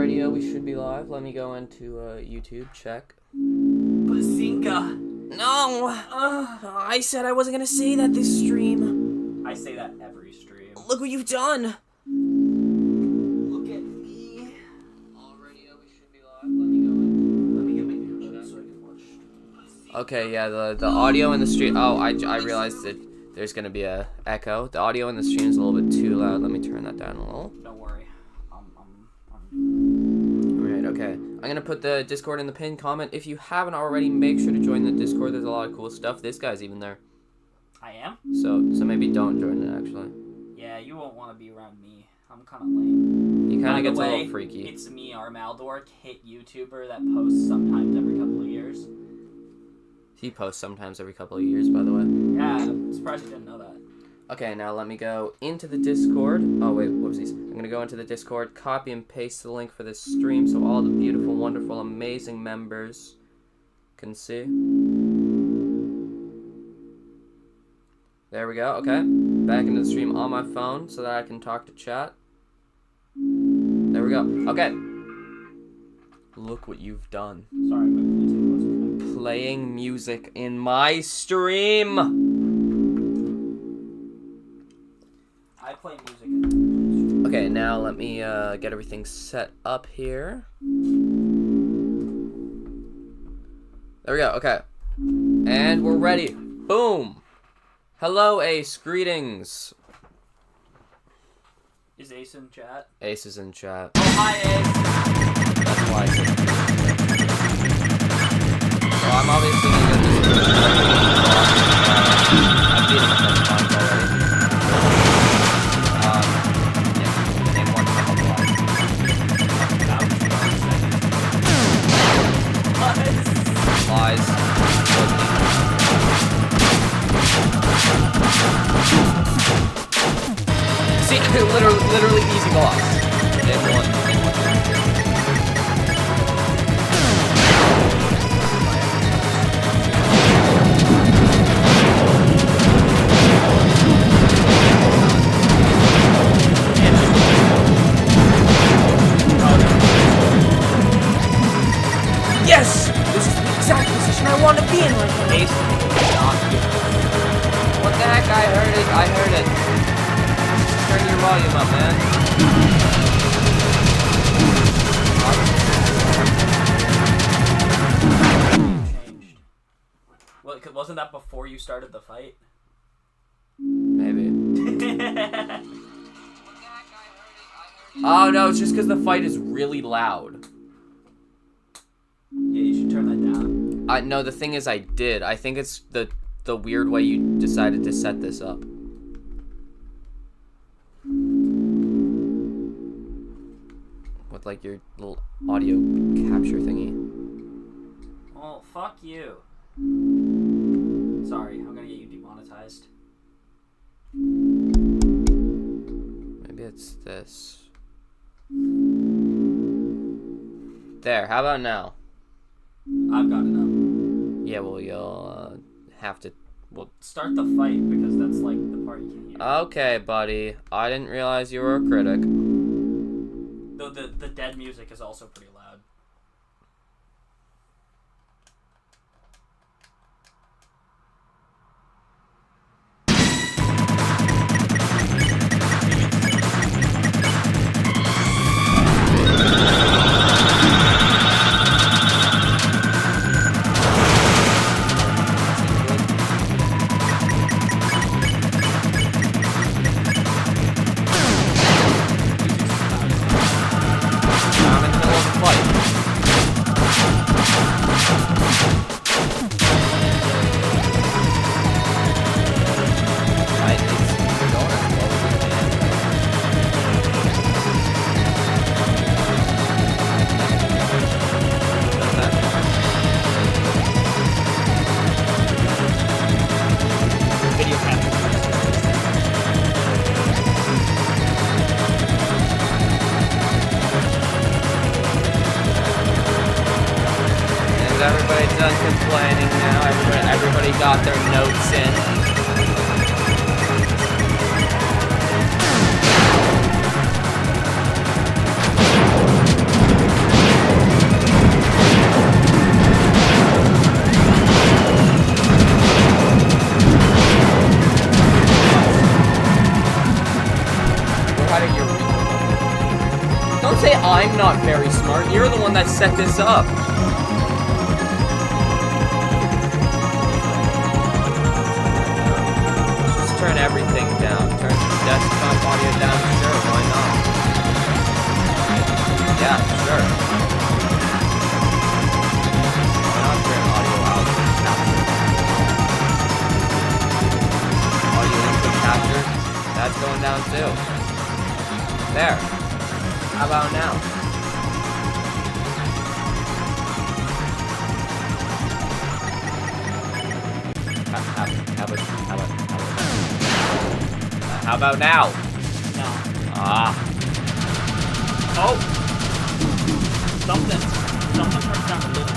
Radio, we should be live. Let me go into YouTube, check. Bazinga! No! I said I wasn't gonna say that this stream. I say that every stream. Look what you've done! Look at me. All Radio, we should be live. Let me go in. Let me get my earbuds so I can watch. Okay, yeah, the audio in the stream... Oh, I realized that there's gonna be a echo. The audio in the stream is a little bit too loud. Let me turn that down a little. Don't worry. Alright, okay. I'm gonna put the Discord in the pinned comment. If you haven't already, make sure to join the Discord. There's a lot of cool stuff. This guy's even there. I am? So maybe don't join it, actually. Yeah, you won't want to be around me. I'm kind of lame. He kind of gets a little freaky. It's me, Armaldor, hit YouTuber that posts sometimes every couple of years. He posts sometimes every couple of years, by the way. Yeah, I'm surprised you didn't know that. Okay, now let me go into the Discord. Oh, wait, whoopsies. I'm going to go into the Discord, copy and paste the link for this stream so all the beautiful, wonderful, amazing members can see. There we go, okay. Back into the stream on my phone so that I can talk to chat. There we go. Okay. Look what you've done. Sorry, my Bluetooth wasn't connected. Playing music in my stream! I play music in Okay, now let me get everything set up here. There we go, okay. And we're ready. Boom! Hello, Ace. Greetings. Is Ace in chat? Ace is in chat. Oh, hi, Ace! That's why I said... So I'm obviously going to get this... I've beaten him a couple times already. Name one from the lies. See, literally easy boss. Name one. Yes! This is the exact position I want to be in right now. Ace. What the heck? I heard it. Turn your volume up, man. Changed. Well, wasn't that before you started the fight? Maybe. Oh no, it's just because the fight is really loud. Yeah, you should turn that down. No, the thing is I did. I think it's the weird way you decided to set this up. With like your little audio capture thingy. Well, fuck you. Sorry, I'm gonna get you demonetized. Maybe it's this. There, how about now? I've got it up. Yeah, well, you'll have to... Well, start the fight, because that's like the part you can hear. Okay, buddy. I didn't realize you were a critic. Though the dead music is also pretty loud. Everybody done complaining now. Everybody got their notes in. say I'm not very smart. You're the one that set this up. Just turn everything down. Turn the desktop audio down. Sure, why not? Yeah, sure. Why not turn audio out? Audio input capture. That's going down too. There. How about now? How about now? No. Ah. Oh! Something turns down a little.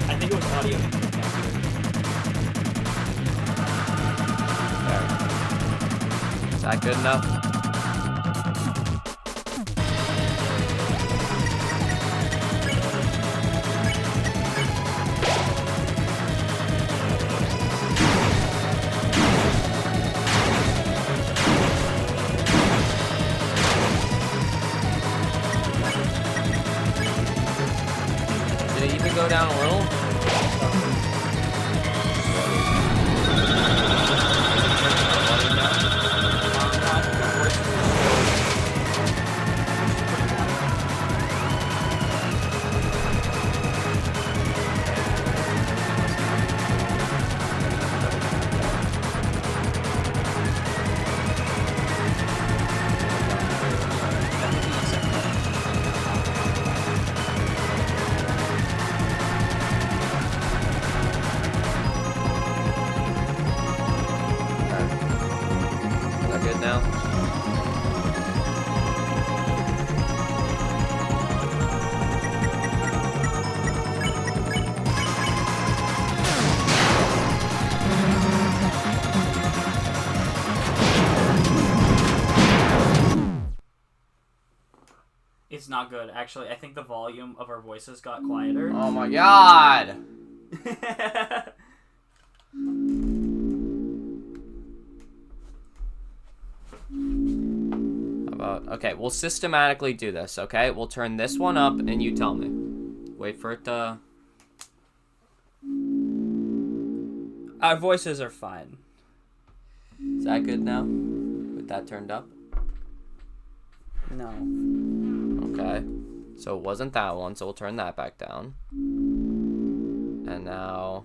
I think it was audio input capture. There. Is that good enough? Did it even go down a little? Is that good now? It's not good. Actually, I think the volume of our voices got quieter. Oh my god! Okay, we'll systematically do this, okay? We'll turn this one up and you tell me. Wait for it to... Our voices are fine. Is that good now? With that turned up? No. Okay. So it wasn't that one, so we'll turn that back down. And now...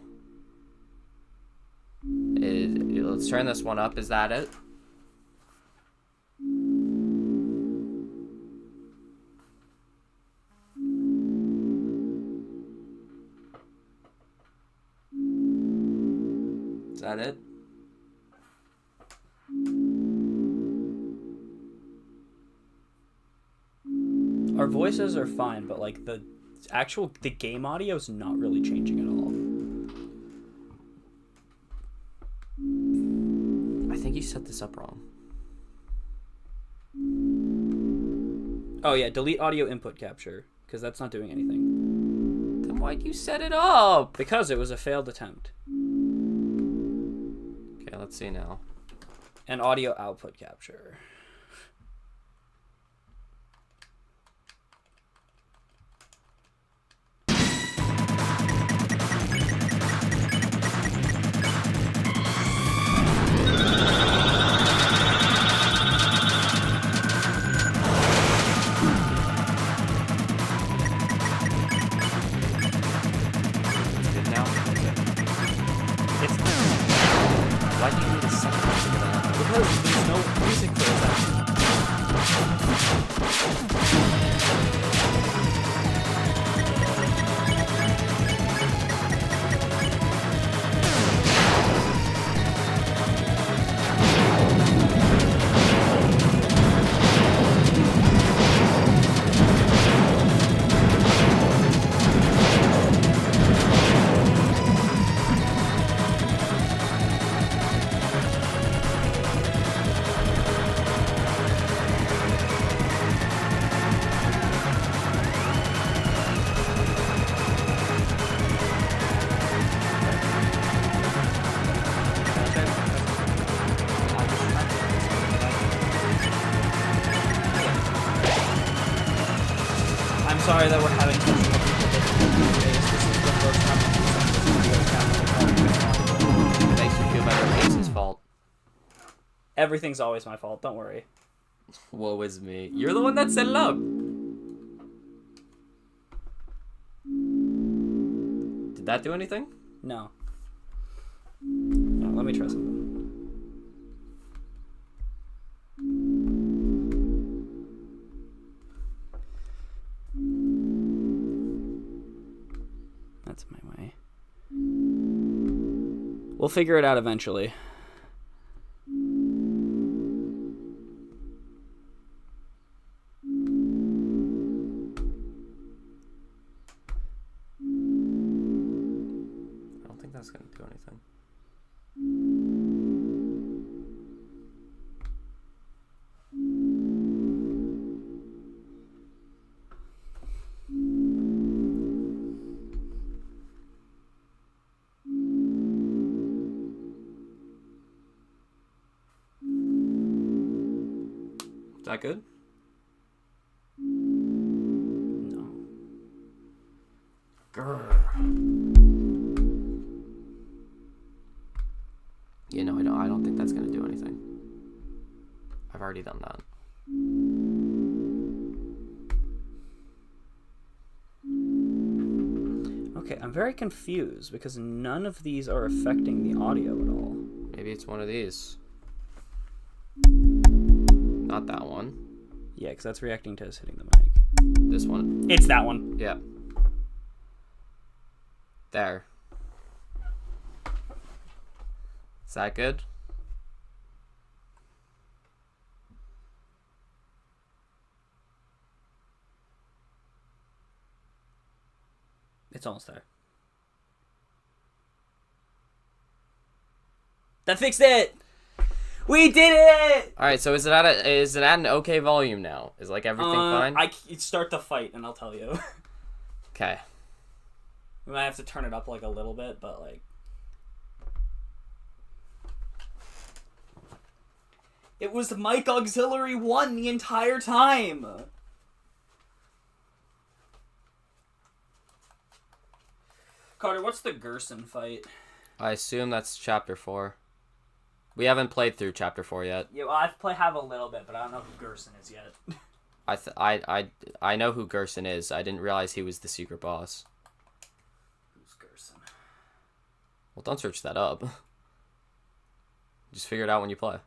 let's turn this one up. Is that it? Is that it? Our voices are fine, but like the game audio is not really changing at all. I think you set this up wrong. Oh yeah, delete audio input capture, because that's not doing anything. Then why'd you set it up? Because it was a failed attempt. Okay, let's see now. And audio output capture. Why do you need a second to figure that out? Because there's no music for sorry that we're having such technical difficulties. This is the first time I've used this video camera. Makes you feel better. Ace's fault. Everything's always my fault. Don't worry. Woe is me. You're the one that set it up. Did that do anything? No. No, let me try something. That's my way. We'll figure it out eventually. I don't think that's going to do anything. Is that good? No. Grr. You know, I don't think that's going to do anything. I've already done that. Okay, I'm very confused because none of these are affecting the audio at all. Maybe it's one of these. Not that one. Yeah, because that's reacting to us hitting the mic. This one. It's that one. Yeah. There. Is that good? It's almost there. That fixed it! We did it! All right. So is it at an okay volume now? Is like everything fine? Start the fight and I'll tell you. Okay. We might have to turn it up like a little bit, but like. It was Mic Auxiliary 1 the entire time! Carter, what's the Gerson fight? I assume that's chapter 4. We haven't played through chapter 4 yet. Yeah, well, have a little bit, but I don't know who Gerson is yet. I know who Gerson is. I didn't realize he was the secret boss. Who's Gerson? Well, don't search that up. Just figure it out when you play.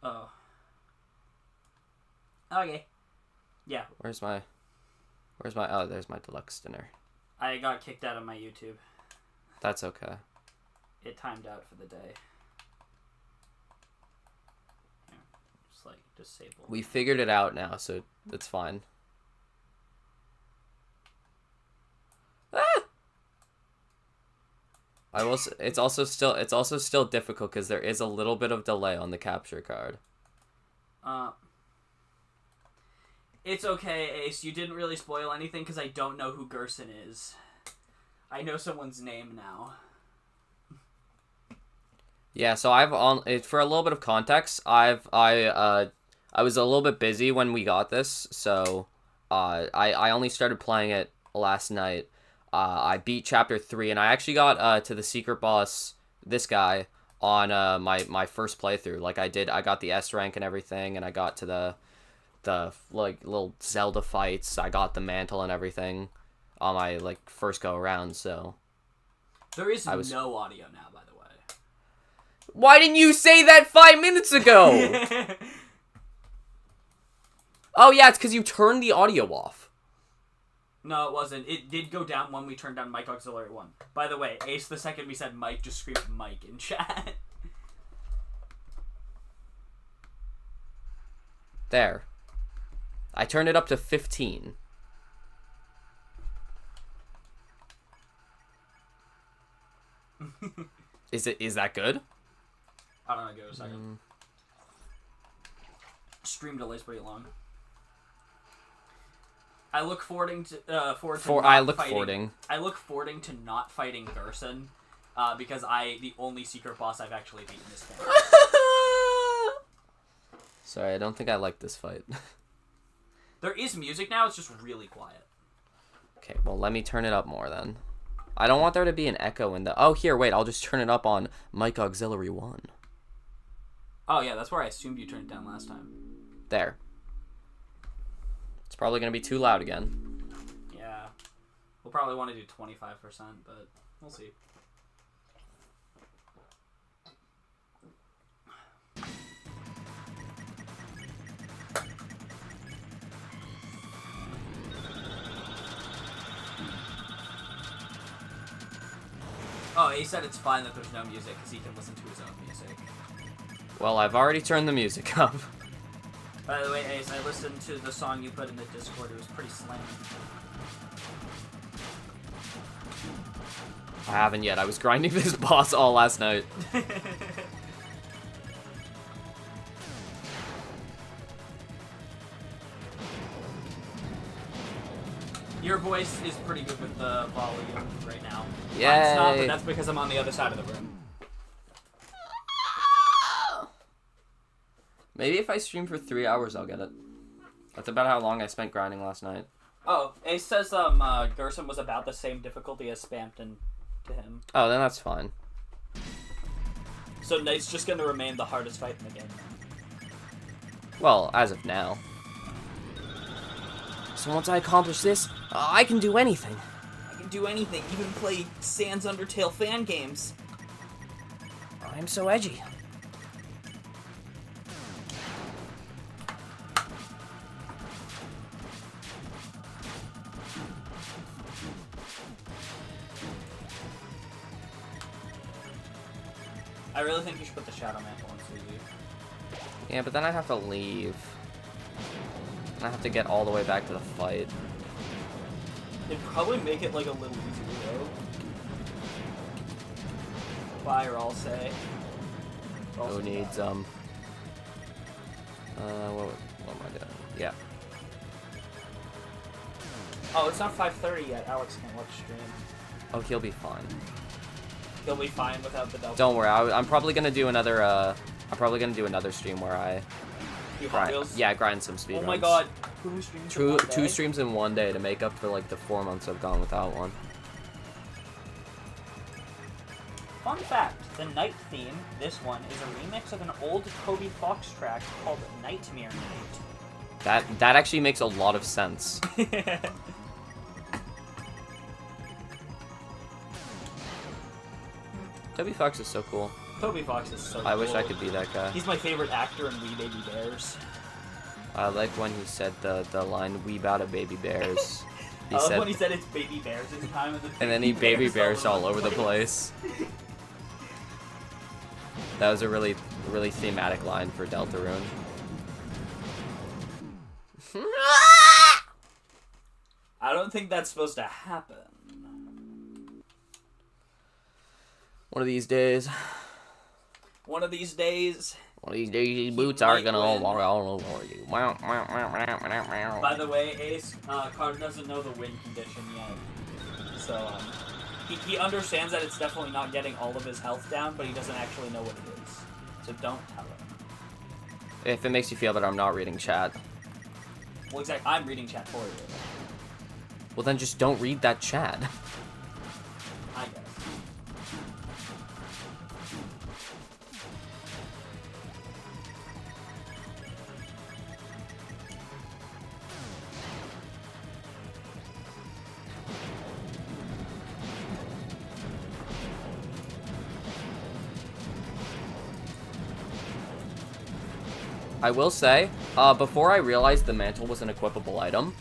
Oh. Okay. Yeah. Where's my oh, there's my deluxe dinner. I got kicked out of my YouTube. That's okay. It timed out for the day. Here, just like disable. We figured it out now, so it's fine. Ah! It's also still difficult because there is a little bit of delay on the capture card. It's okay, Ace. You didn't really spoil anything because I don't know who Gerson is. I know someone's name now. Yeah, so for a little bit of context, I was a little bit busy when we got this, so I only started playing it last night. I beat chapter 3, and I actually got to the secret boss, this guy, on my first playthrough. Like I got the S rank and everything, and I got to the like little Zelda fights. I got the mantle and everything on my like first go around. So there is no audio now, by the way. Why didn't you say that 5 minutes ago? Oh yeah, it's because you turned the audio off. No, it wasn't. It did go down when we turned down Mic Auxiliary 1. By the way, Ace, the second we said Mike, just screamed Mike in chat. There. I turned it up to 15. Is that good? I don't know, give it a second. Stream delay's pretty long. I look forwarding to not fighting Gerson, because the only secret boss I've actually beaten this game. Sorry, I don't think I like this fight. There is music now, it's just really quiet. Okay, well, let me turn it up more then. I don't want there to be an echo in the... Oh, here, wait, I'll just turn it up on Mic Auxiliary 1. Oh, yeah, that's where I assumed you turned it down last time. There. It's probably going to be too loud again. Yeah. We'll probably want to do 25%, but we'll see. Oh, he said it's fine that there's no music because he can listen to his own music. Well, I've already turned the music up. By the way, Ace, I listened to the song you put in the Discord. It was pretty slammy. I haven't yet. I was grinding this boss all last night. Your voice is pretty good with the volume right now. Yay. Mine's not, but that's because I'm on the other side of the room. Maybe if I stream for 3 hours, I'll get it. That's about how long I spent grinding last night. Oh, Ace says Gerson was about the same difficulty as Spampton to him. Oh, then that's fine. So Knight's just going to remain the hardest fight in the game. Well, as of now. So once I accomplish this, I can do anything. I can do anything, even play Sans Undertale fan games. I'm so edgy. I really think you should put the Shadow Mantle on Suzy. Yeah, but then I have to leave. And I have to get all the way back to the fight. It'd probably make it like a little easier though. Fire, I'll say. Who needs, what am I doing? Yeah. Oh, it's not 5:30 yet. Alex can't watch stream. Oh, he'll be fine. He'll be fine without the Delta. Don't worry, I'm probably gonna do another, stream where I grind some speedruns. Oh my god. Two streams in one day? Two streams in one day to make up for, like, the 4 months I've gone without one. Fun fact, the Night theme, this one, is a remix of an old Toby Fox track called Nightmare Night. That actually makes a lot of sense. Toby Fox is so cool. Toby Fox is so cool. I wish I could be that guy. He's my favorite actor in We Baby Bears. I like when he said the line, "We bout a baby bears." I love when he said it's Baby Bears this time. And then he baby bears all over the place. That was a really, really thematic line for Deltarune. I don't think that's supposed to happen. One of these days. One of these days. One of these days, these boots are gonna walk all over you. By the way, Ace, Carter doesn't know the win condition yet. So, he understands that it's definitely not getting all of his health down, but he doesn't actually know what it is. So don't tell him. If it makes you feel better, I'm not reading chat. Well, exactly. I'm reading chat for you. Well, then just don't read that chat. I guess. I will say, before I realized the mantle was an equipable item,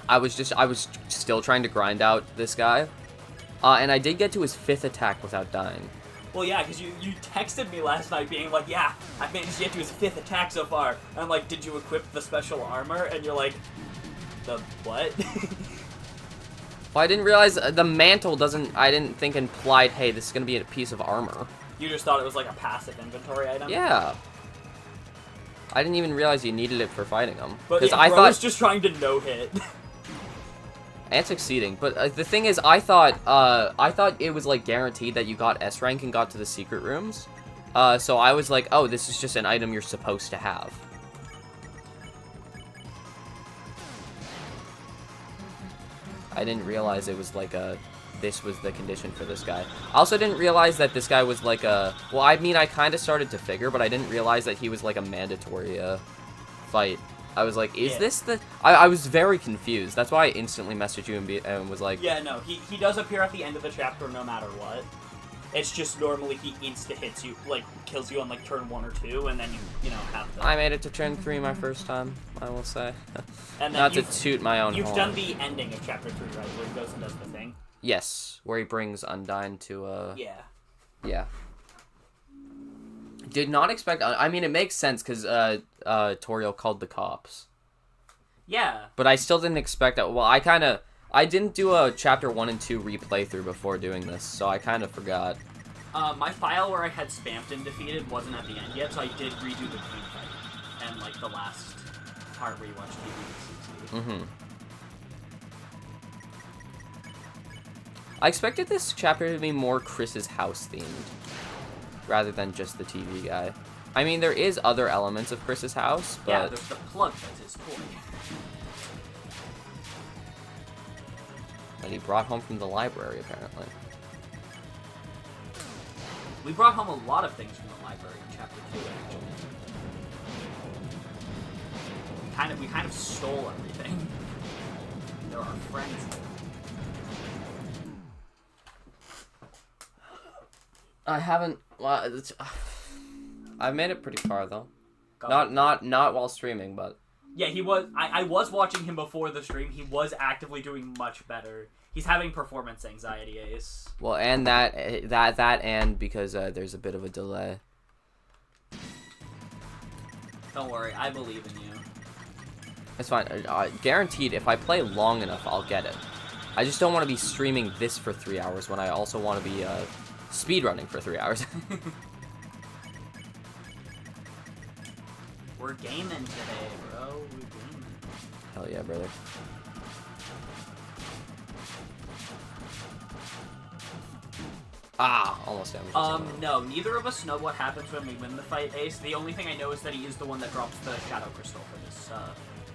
I was still trying to grind out this guy, and I did get to his 5th attack without dying. Well, yeah, because you texted me last night being like, yeah, I managed to get to his 5th attack so far. And I'm like, did you equip the special armor? And you're like, the what? Well, I didn't realize the mantle I didn't think implied, hey, this is going to be a piece of armor. You just thought it was like a passive inventory item? Yeah. I didn't even realize you needed it for fighting him. But yeah, I was just trying to no-hit. And succeeding, but the thing is, I thought it was like guaranteed that you got S rank and got to the secret rooms, So I was like, oh, this is just an item you're supposed to have. I didn't realize it was like this was the condition for this guy. I also didn't realize that this guy was like well, I mean, I kind of started to figure, but I didn't realize that he was like a mandatory fight. I was like, is this the... I was very confused. That's why I instantly messaged you and was like... Yeah, no, he does appear at the end of the chapter no matter what. It's just normally he insta-hits you, like, kills you on, like, turn 1 or 2, and then you know, have the... I made it to turn 3 my first time, I will say. And then not to toot my own You've horn. done the ending of chapter 3, right, where he goes and does the thing? Yes, where he brings Undyne to, Yeah. Yeah. Did not expect... I mean, it makes sense, because, Toriel called the cops. Yeah. But I still didn't expect that. Well, I didn't do a chapter 1 and 2 replay through before doing this, so I kind of forgot. My file where I had Spamped and defeated wasn't at the end yet, so I did redo the team fight. And, like, the last part where you watch TV. Mm-hmm. I expected this chapter to be more Chris's house themed, rather than just the TV guy. I mean, there is other elements of Chris's house, but... Yeah, there's the plug that's his toy. That he brought home from the library, apparently. We brought home a lot of things from the library in chapter 2, actually. We kind of stole everything. They're our friends. I haven't... Well, I've made it pretty far, though. Got Not while streaming, but... Yeah, he was... I was watching him before the stream. He was actively doing much better. He's having performance anxiety, Ace. Well, and and because there's a bit of a delay. Don't worry, I believe in you. It's fine. Guaranteed, if I play long enough, I'll get it. I just don't want to be streaming this for 3 hours when I also want to be speedrunning for 3 hours. We're gaming today, bro. We're gaming. Hell yeah, brother. Ah, almost damaged. No, neither of us know what happens when we win the fight, Ace. The only thing I know is that he is the one that drops the Shadow Crystal for this,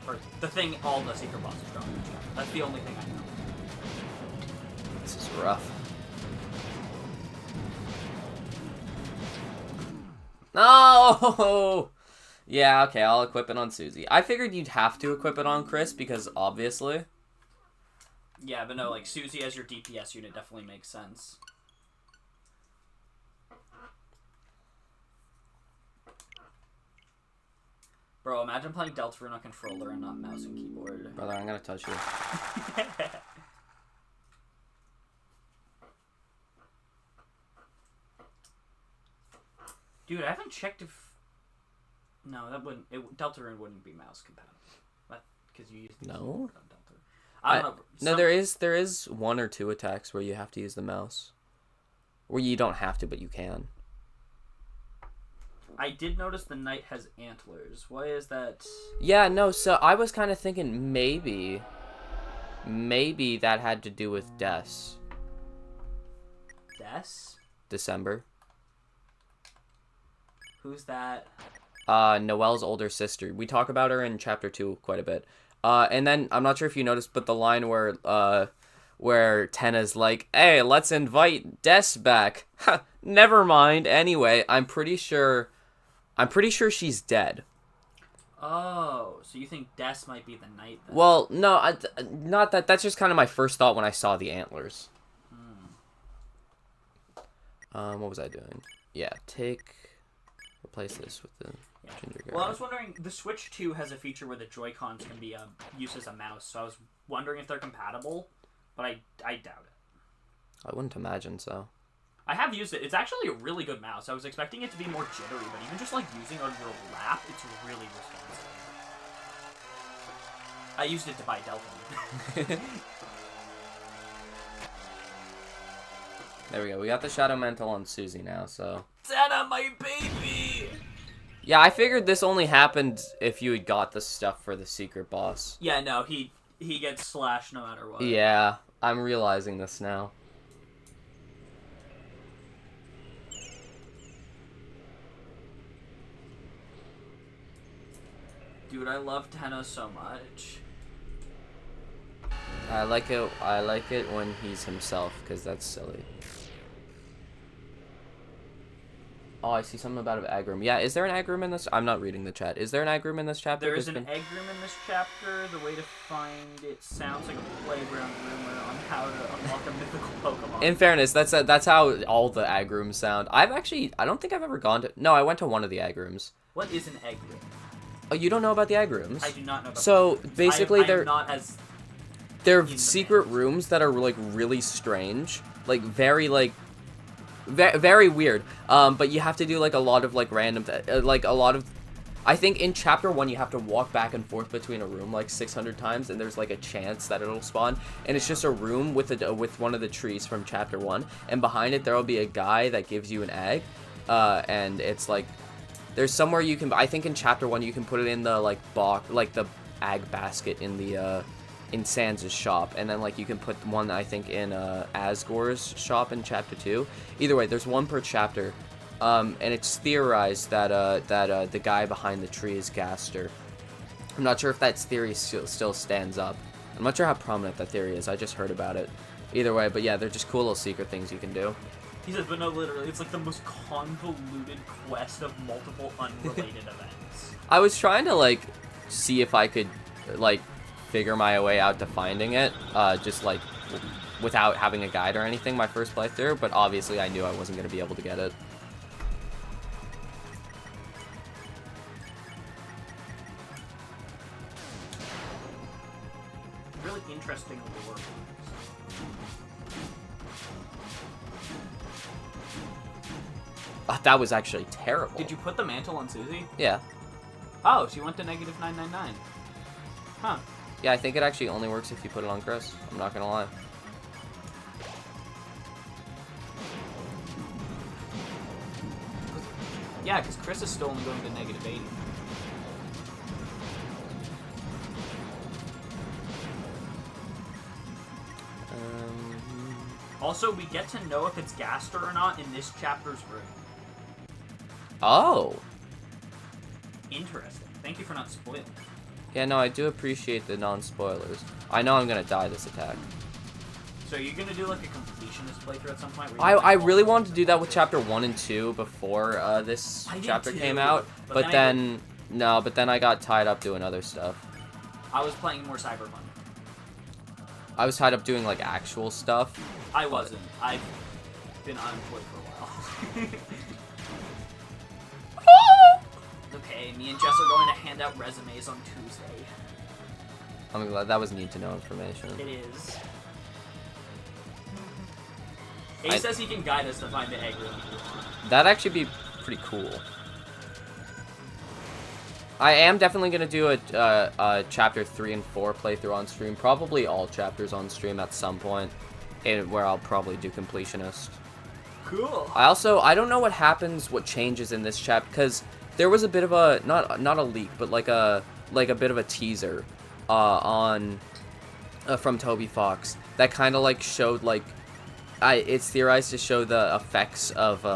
for the thing all the secret bosses drop in the chapter. That's the only thing I know. This is rough. No! Yeah, okay, I'll equip it on Susie. I figured you'd have to equip it on Chris, because obviously. Yeah, but no, like, Susie as your DPS unit definitely makes sense. Bro, imagine playing deltarune on controller and not mouse and keyboard. Brother, I'm gonna touch you. Dude, I haven't checked if... No, that wouldn't... deltarune wouldn't be mouse compatible. Because you use the keyboard on deltarune. I don't know. No, there is 1 or 2 attacks where you have to use the mouse. Or you don't have to, but you can. I did notice the knight has antlers. Why is that? Yeah, no, so I was kind of thinking maybe that had to do with Des. Des? December. Who's that? Noelle's older sister. We talk about her in chapter 2 quite a bit. And then, I'm not sure if you noticed, but the line where Tenna's like, hey, let's invite Des back. Never mind. Anyway, I'm pretty sure she's dead. Oh, so you think Des might be the knight then? Well, no, not that. That's just kind of my first thought when I saw the antlers. What was I doing? Yeah, replace this with the ginger guy. Well, I was wondering, the Switch 2 has a feature where the Joy-Cons can be used as a mouse, so I was wondering if they're compatible, but I doubt it. I wouldn't imagine so. I have used it. It's actually a really good mouse. I was expecting it to be more jittery, but even just like using it on your lap, it's really responsive. I used it to buy Delta. There we go. We got the Shadow Mantle on Susie now, so... Santa, my baby! Yeah, I figured this only happened if you had got the stuff for the secret boss. Yeah, no, he gets slashed no matter what. Yeah, I'm realizing this now. I love Tenno so much. I like it when he's himself, because that's silly. Oh, I see something about an egg room. Yeah, is there an egg room in this? I'm not reading the chat. Is there an egg room in this chapter? There is an egg room in this chapter. The way to find it sounds like a playground rumor on how to unlock a mythical Pokemon. In fairness, that's how all the egg rooms sound. I don't think I've ever gone to... No, I went to one of the egg rooms. What is an egg room? Oh, you don't know about the egg rooms? I do not know about So, the egg rooms. basically, I'm not as... They're secret rooms that are, like, really strange. Like, very, like... very weird. But you have to do, like, a lot of, like, random... like, a lot of... I think in Chapter 1, you have to walk back and forth between a room, like, 600 times, and there's, like, a chance that it'll spawn. And it's just a room with one of the trees from Chapter 1. And behind it, there will be a guy that gives you an egg. And it's, like... There's somewhere you can... I think in Chapter 1, you can put it in the, like, box... Like, the egg basket in the, in Sans' shop, and then, like, you can put one, I think, in Asgore's shop in Chapter 2. Either way, there's one per chapter, and it's theorized that the guy behind the tree is Gaster. I'm not sure if that theory still stands up. I'm not sure how prominent that theory is. I just heard about it. Either way, but yeah, they're just cool little secret things you can do. He says, but no, literally, it's like the most convoluted quest of multiple unrelated events. I was trying to, like, see if I could, like, figure my way out to finding it, just, like, without having a guide or anything my first playthrough, but obviously I knew I wasn't going to be able to get it. Really interesting lore. That was actually terrible. Did you put the mantle on Susie? Yeah. Oh, she went to -999. Huh. Yeah, I think it actually only works if you put it on Chris. I'm not gonna lie. Yeah, because Chris is still only going to -80. Also, we get to know if it's Gaster or not in this chapter's room. Oh. Interesting. Thank you for not spoiling. Yeah, no, I do appreciate the non-spoilers. I know I'm gonna die this attack. So you're gonna do like a completionist playthrough at some point? I really wanted to do that with Chapter 1 and 2 before this chapter came out, but then I got tied up doing other stuff. I was playing more Cyberpunk. I was tied up doing, like, actual stuff. I wasn't. I've been unemployed for a while. Okay, me and Jess are going to hand out resumes on Tuesday. I'm glad that was need-to-know information. It is. Ace says he can guide us to find the egg room if you want. That'd actually be pretty cool. I am definitely going to do a Chapter 3 and 4 playthrough on stream. Probably all chapters on stream at some point, where I'll probably do completionist. Cool. I don't know what happens, what changes in this chapter, because there was a bit of a, not a leak, but like a bit of a teaser from Toby Fox that kind of like showed like, it's theorized to show the effects of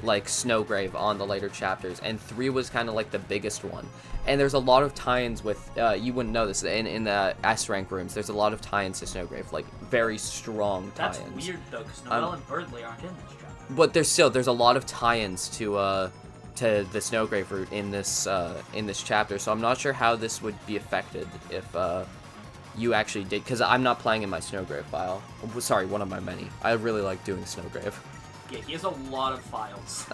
like Snowgrave on the later chapters, and 3 was kind of like the biggest one. And there's a lot of tie-ins with, you wouldn't know this, in the S-rank rooms, there's a lot of tie-ins to Snowgrave, like very strong tie-ins. That's weird though, because Noelle and Birdley aren't in this chapter. But there's a lot of tie-ins to the Snowgrave route in this chapter, so I'm not sure how this would be affected if you actually did, because I'm not playing in my Snowgrave file. Sorry, one of my many. I really like doing Snowgrave. Yeah, he has a lot of files.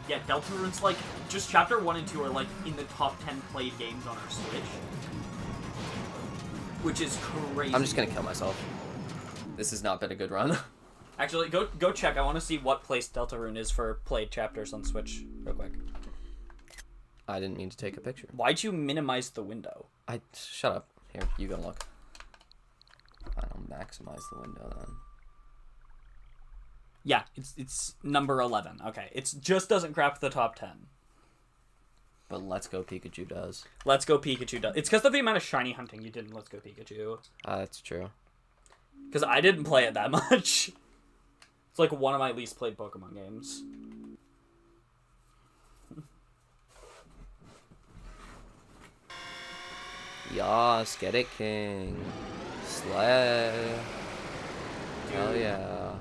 Yeah, Deltarune's like, just Chapter 1 and 2 are like in the top 10 played games on our Switch. Which is crazy. I'm just gonna kill myself. This has not been a good run. Actually, go check. I want to see what place Deltarune is for played chapters on Switch real quick. I didn't mean to take a picture. Why'd you minimize the window? Shut up. Here, you go look. I'll maximize the window then. Yeah, it's number 11. Okay, it just doesn't crack the top 10. But Let's Go Pikachu does. Let's Go Pikachu does. It's because of the amount of shiny hunting you did in Let's Go Pikachu. That's true. Because I didn't play it that much. It's like one of my least played Pokemon games. Yas, get it, King. Slay. Hell yeah.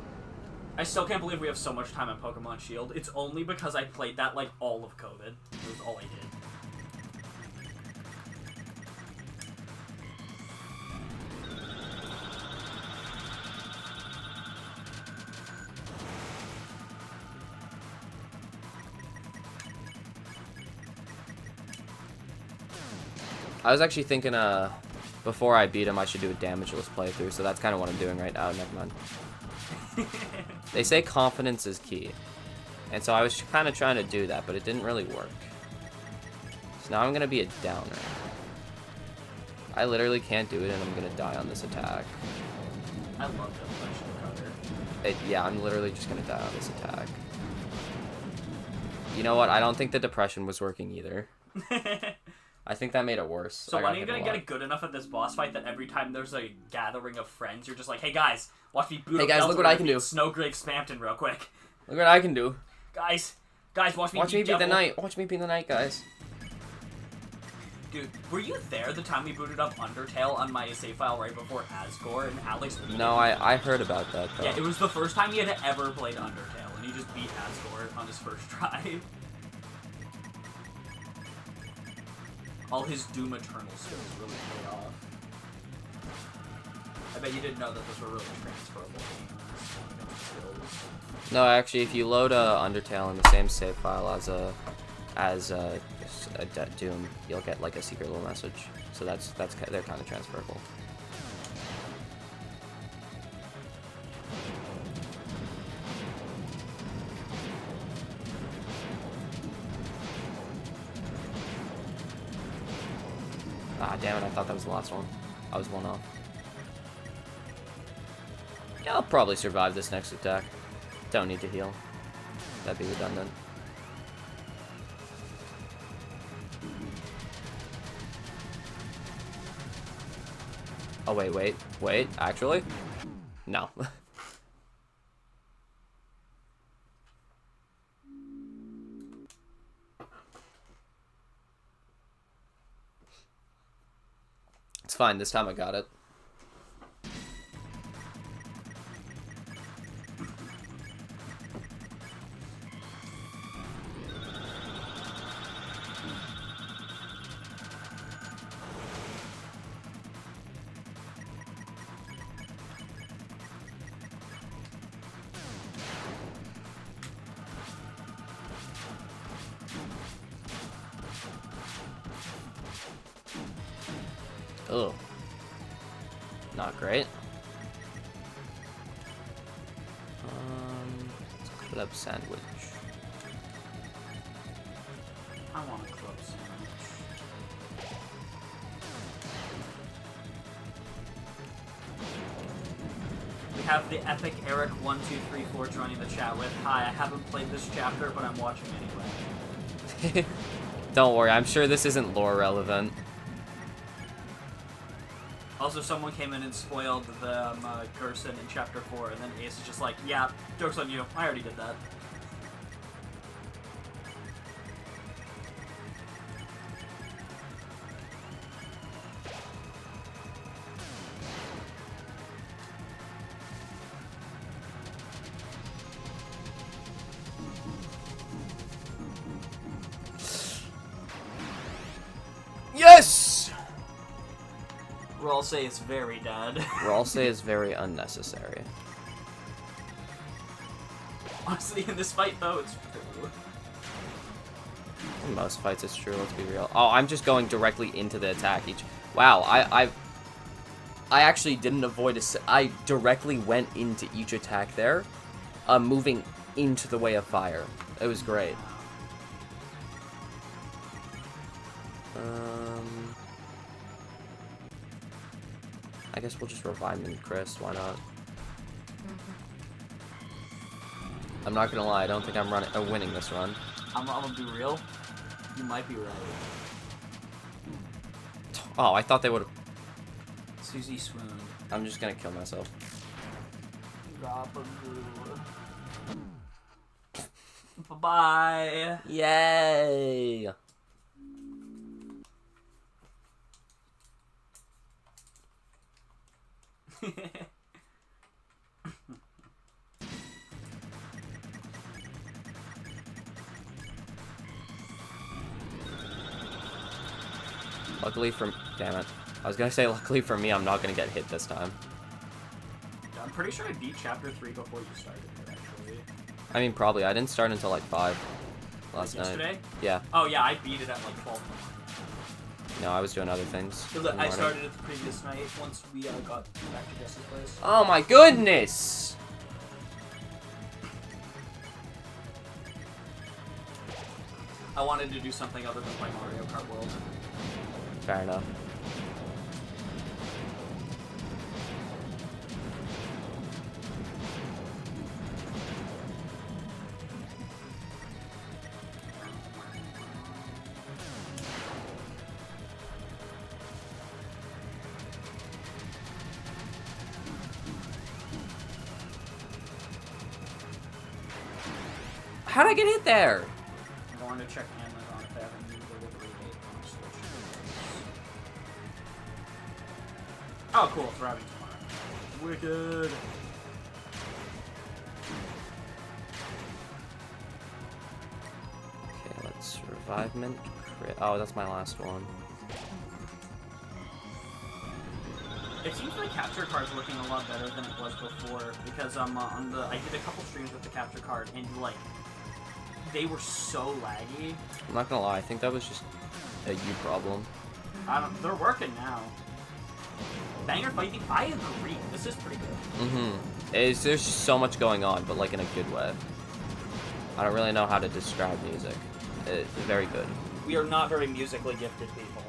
I still can't believe we have so much time on Pokemon Shield. It's only because I played that like all of COVID. It was all I did. I was actually thinking, before I beat him, I should do a damageless playthrough, so that's kind of what I'm doing right now. Never mind. They say confidence is key. And so I was kind of trying to do that, but it didn't really work. So now I'm going to be a downer. I literally can't do it, and I'm going to die on this attack. I love that cover. Yeah, I'm literally just going to die on this attack. You know what? I don't think the depression was working either. I think that made it worse. So when are you going to get it good enough at this boss fight that every time there's a gathering of friends, you're just like, hey guys, watch me boot up guys, look what I can do. Snowgrave Spampton real quick. Look what I can do. Guys, watch me beat the knight. Watch me beat the knight, guys. Dude, were you there the time we booted up Undertale on my save file right before Asgore and Alex beat No, I heard about that, though. Yeah, it was the first time he had ever played Undertale, and he just beat Asgore on his first try. All his Doom Eternal skills really paid off. I bet you didn't know that those were really transferable skills. No, actually, if you load Undertale in the same save file as Doom, you'll get like a secret little message. So they're kind of transferable. Ah, damn it! I thought that was the last one. I was one off. Yeah, I'll probably survive this next attack. Don't need to heal. That'd be redundant. Oh, wait. Actually? No. It's fine. This time I got it. Ugh. Not great. Club sandwich. I want a club sandwich. We have the epic Eric1234 joining the chat with, hi, I haven't played this chapter, but I'm watching anyway. Don't worry, I'm sure this isn't lore relevant. Also, someone came in and spoiled the Gerson in Chapter 4, and then Ace is just like, yeah, joke's on you, I already did that. Yes! We'll all say it's very dead. We'll all say it's very unnecessary. Honestly, in this fight, though, it's true. In most fights, it's true. Let's be real. Oh, I'm just going directly into the attack each. Wow, I actually didn't avoid I directly went into each attack there, moving into the way of fire. It was great. I guess we'll just revive him, Chris. Why not? I'm not gonna lie. I don't think I'm winning this run. I'm gonna be real. You might be right. Oh, I thought they would have. Susie swooned. I'm just gonna kill myself. Bye-bye. Yay! Luckily for... Damn it. I was gonna say, luckily for me, I'm not gonna get hit this time. I'm pretty sure I beat Chapter 3 before you started it, actually. I mean, probably. I didn't start until like 5 last night. Yesterday? Yeah. Oh, yeah, I beat it at like 12. No, I was doing other things. I started it the previous night once we got back to Jesse's place. Oh my goodness! I wanted to do something other than play Mario Kart World. Fair enough. How'd I get hit there? I'm going to check Amazon if they have a new delivery date on the Switch. Oh, cool. It's arriving tomorrow. Wicked. Okay, let's revivement crit. Oh, that's my last one. It seems like capture card's looking a lot better than it was before because I did a couple streams with the capture card and like they were so laggy. I'm not gonna lie, I think that was just a you problem. They're working now. Banger fighting, I agree. This is pretty good. Mm-hmm. There's just so much going on, but like in a good way. I don't really know how to describe music. It's very good. We are not very musically gifted people.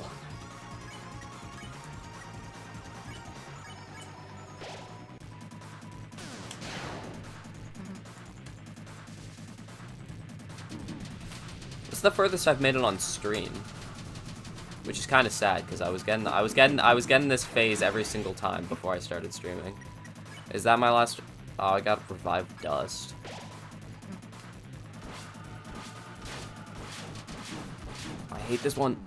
It's the furthest I've made it on stream, which is kind of sad because I was getting this phase every single time before I started streaming. Is that my last? Oh, I got revived dust. I hate this one.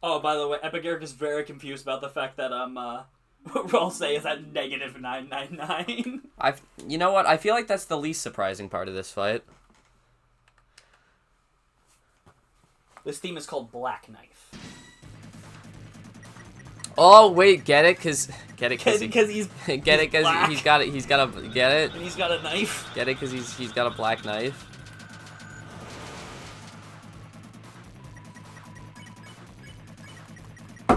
Oh, by the way, Epic Eric is very confused about the fact that what Roll say is at negative 999. You know what? I feel like that's the least surprising part of this fight. This theme is called Black Knife. Oh wait, get it? Cause he's get it because he's got it. He's got a get it. And he's got a knife. Get it? Cause he's got a black knife. I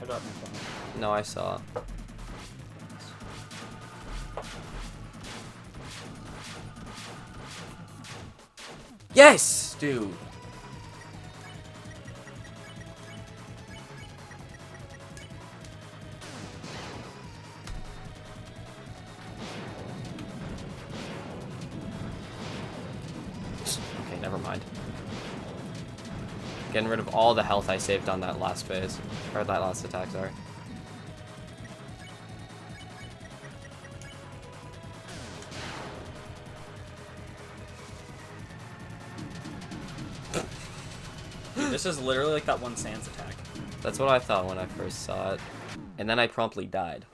dropped my phone. No, I saw. Yes, dude. Okay, never mind. Getting rid of all the health I saved on that last phase. Or that last attack, sorry. Dude, this is literally like that one Sans attack. That's what I thought when I first saw it. And then I promptly died.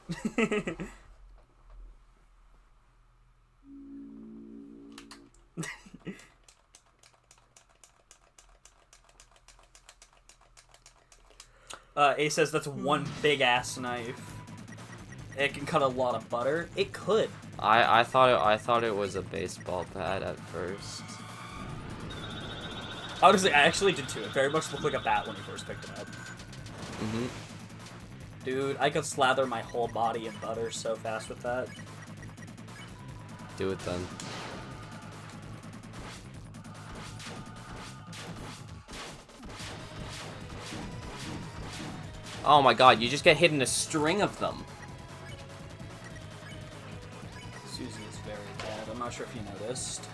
A says that's one big ass knife. It can cut a lot of butter. It could. I thought it was a baseball bat at first. Honestly, I actually did too. It very much looked like a bat when you first picked it up. Mm-hmm. Dude, I could slather my whole body in butter so fast with that. Do it then. Oh my god, you just get hit in a string of them. Susie is very bad. I'm not sure if you noticed.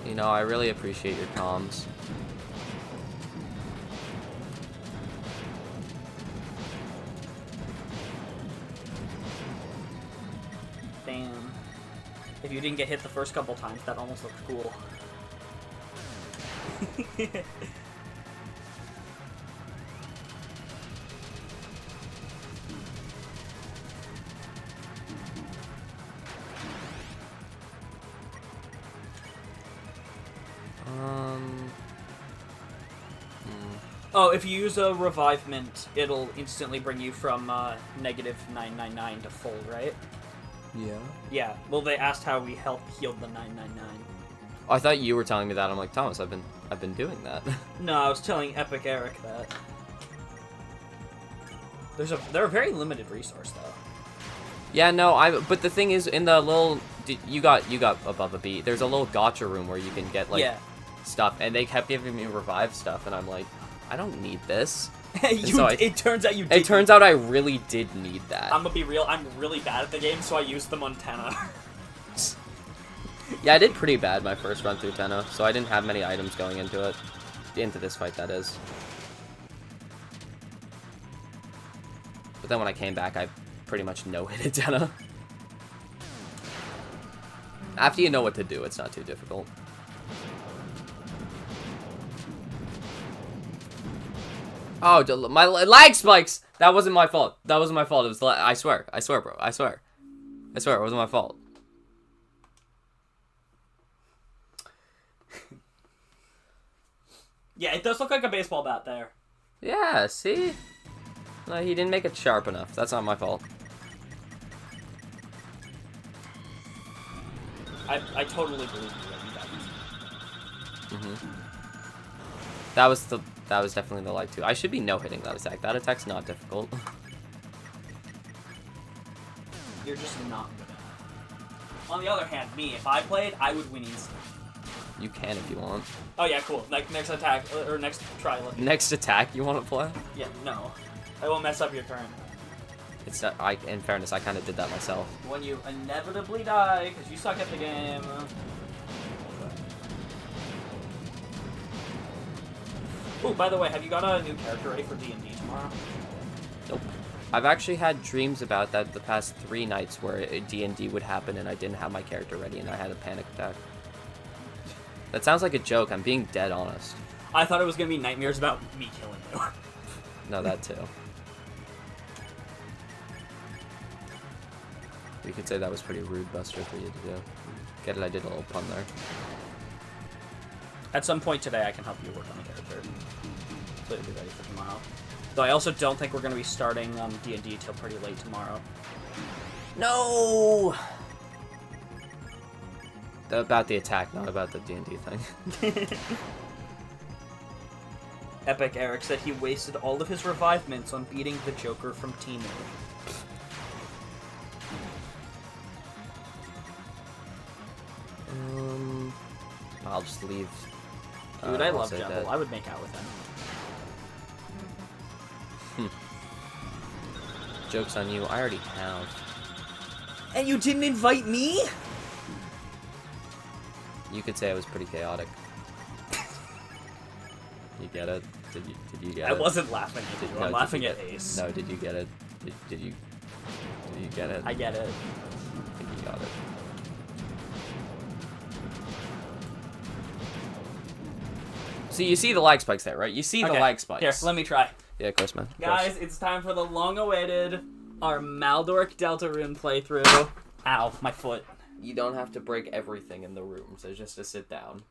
You know, I really appreciate your comms. Damn. If you didn't get hit the first couple times, that almost looked cool. Oh, if you use a revivement, it'll instantly bring you from negative 999 to full, right? Yeah. Yeah. Well, they asked how we healed the 999. Oh, I thought you were telling me that. I'm like, Thomas, I've been doing that. No, I was telling Epic Eric that. They're a very limited resource though. Yeah, no, but the thing is, in the little, you got above a beat. There's a little gotcha room where you can get like stuff, and they kept giving me revive stuff, and I'm like, I don't need this. It turns out you did. It turns out I really did need that. I'm gonna be real, I'm really bad at the game, so I used them on Tenna. Yeah, I did pretty bad my first run through Tenno, so I didn't have many items going into it. Into this fight, that is. But then when I came back, I pretty much no-hitted Tenno. After you know what to do, it's not too difficult. Oh, my lag spikes! That wasn't my fault. That wasn't my fault. It was I swear, bro. I swear, it wasn't my fault. Yeah, it does look like a baseball bat there. Yeah, see? No, he didn't make it sharp enough. That's not my fault. I totally believe you. That was definitely the light too. I should be no-hitting that attack. That attack's not difficult. You're just not good enough. On the other hand, me, if I played, I would win instantly. You can if you want. Oh yeah, cool. Like next attack or next try. Next attack you want to play? Yeah, no. I won't mess up your turn. It's not, in fairness, I kind of did that myself. When you inevitably die because you suck at the game. Oh, by the way, have you got a new character ready for D&D tomorrow? Nope. I've actually had dreams about that the past 3 nights where a D&D would happen and I didn't have my character ready and I had a panic attack. That sounds like a joke. I'm being dead honest. I thought it was going to be nightmares about me killing you. No, that too. We could say that was pretty rude, Buster, for you to do. Get it? I did a little pun there. At some point today, I can help you work on the character. So it'll be ready for tomorrow. Though I also don't think we're going to be starting D&D till pretty late tomorrow. No! About the attack, not about the D&D thing. Epic Eric said he wasted all of his revivements on beating the Joker from Team I'll just leave. Dude, I love Jumble. I would make out with him. Joke's on you. I already have. And you didn't invite me? You could say I was pretty chaotic. You get it? Did you get it? I wasn't laughing at you. I'm laughing at Ace. No, did you get it? Did you get it? I get it. I think you got it. So you see the lag spikes there, right? You see the lag spikes. Here, let me try. Yeah, of course, man. Guys, it's time for the long-awaited our Maldork Deltarune playthrough. Ow, my foot. You don't have to break everything in the room, so just to sit down.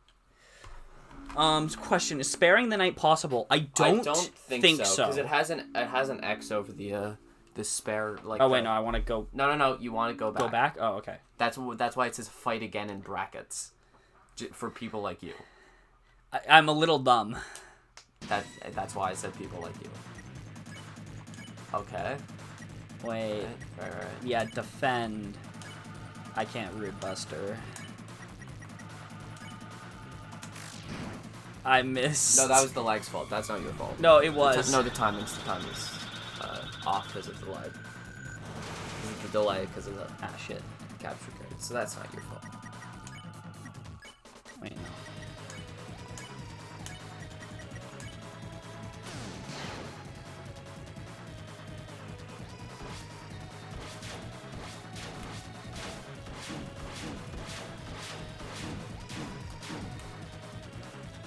Question, is sparing the night possible? I don't think so. Because it has an X over the spare, like... Oh, wait, no, I want to go... No, you want to go back. Go back? Oh, okay. That's why it says fight again in brackets. For people like you. I'm a little dumb. That's why I said people like you. Okay. Wait. Right. Yeah, defend. I can't Rude Buster. I missed. No, that was the lag's fault. That's not your fault. No, it was. No, the time is off because of the lag. This is the delay because of the shit capture code. So that's not your fault. Wait, no.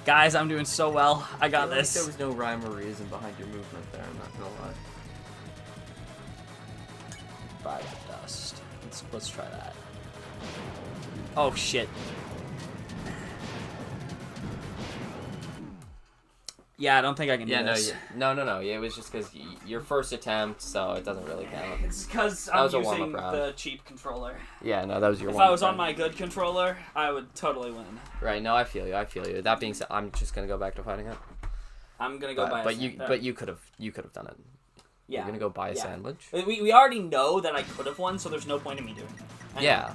Guys, I'm doing so well. I got this. There was no rhyme or reason behind your movement there, I'm not gonna lie. Fire dust. Let's try that. Oh shit. Yeah, I don't think I can do this. No. It was just because your first attempt, so it doesn't really count. It's because I'm using the cheap controller. Yeah, no, that was your If warm-up I was on round. my good controller, I would totally win. Right, no, I feel you. That being said, I'm just going to go back to fighting it. I'm going to go buy a But you could have done it. Yeah. You're going to go buy a sandwich? We already know that I could have won, so there's no point in me doing it. Yeah.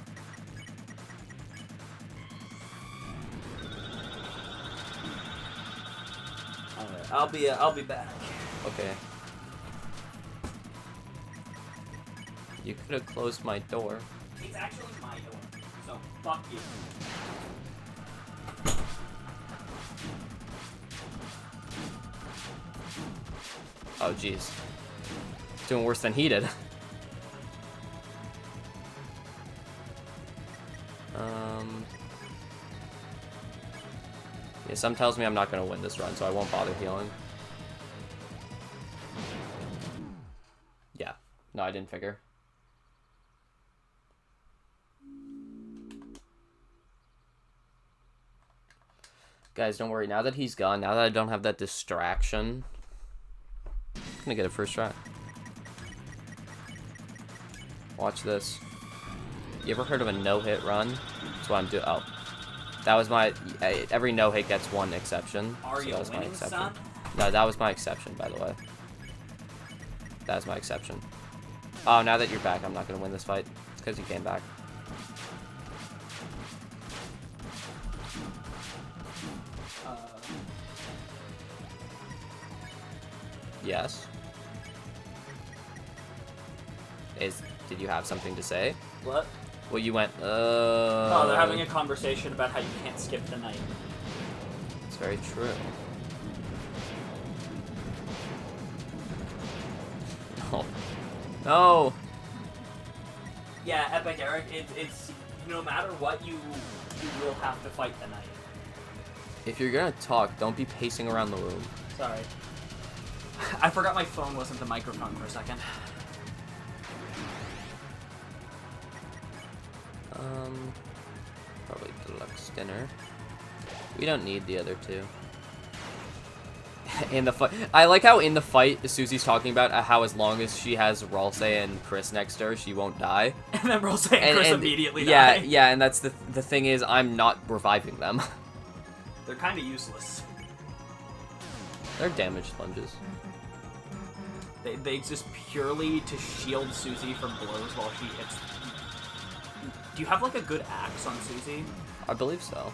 Alright, I'll be back. Okay. You could have closed my door. It's actually my door, so fuck you. Oh, jeez. Doing worse than he did. Yeah, some tells me I'm not going to win this run, so I won't bother healing. Yeah. No, I didn't figure. Guys, don't worry. Now that he's gone, now that I don't have that distraction, I'm gonna get a first try. Watch this. You ever heard of a no-hit run? That's what I'm doing. Oh. That was my... Every no-hit gets one exception. Are you winning, son? No, that was my exception, by the way. That was my exception. Oh, now that you're back, I'm not gonna win this fight. It's because you came back. Yes. Did you have something to say? What? Well, you went, Oh, they're having a conversation about how you can't skip the night. It's very true. No. No! Yeah, Epic Eric, it's no matter what, you will have to fight the night. If you're gonna talk, don't be pacing around the room. Sorry. I forgot my phone wasn't the microphone for a second. Probably deluxe dinner. We don't need the other two. In the fight, I like how in the fight, Susie's talking about how as long as she has Ralse and Chris next to her, she won't die. And then Ralse and Chris immediately die. Yeah, and that's the thing is, I'm not reviving them. They're kind of useless. They're damage sponges. They exist purely to shield Susie from blows while she hits. Do you have like a good axe on Susie? I believe so.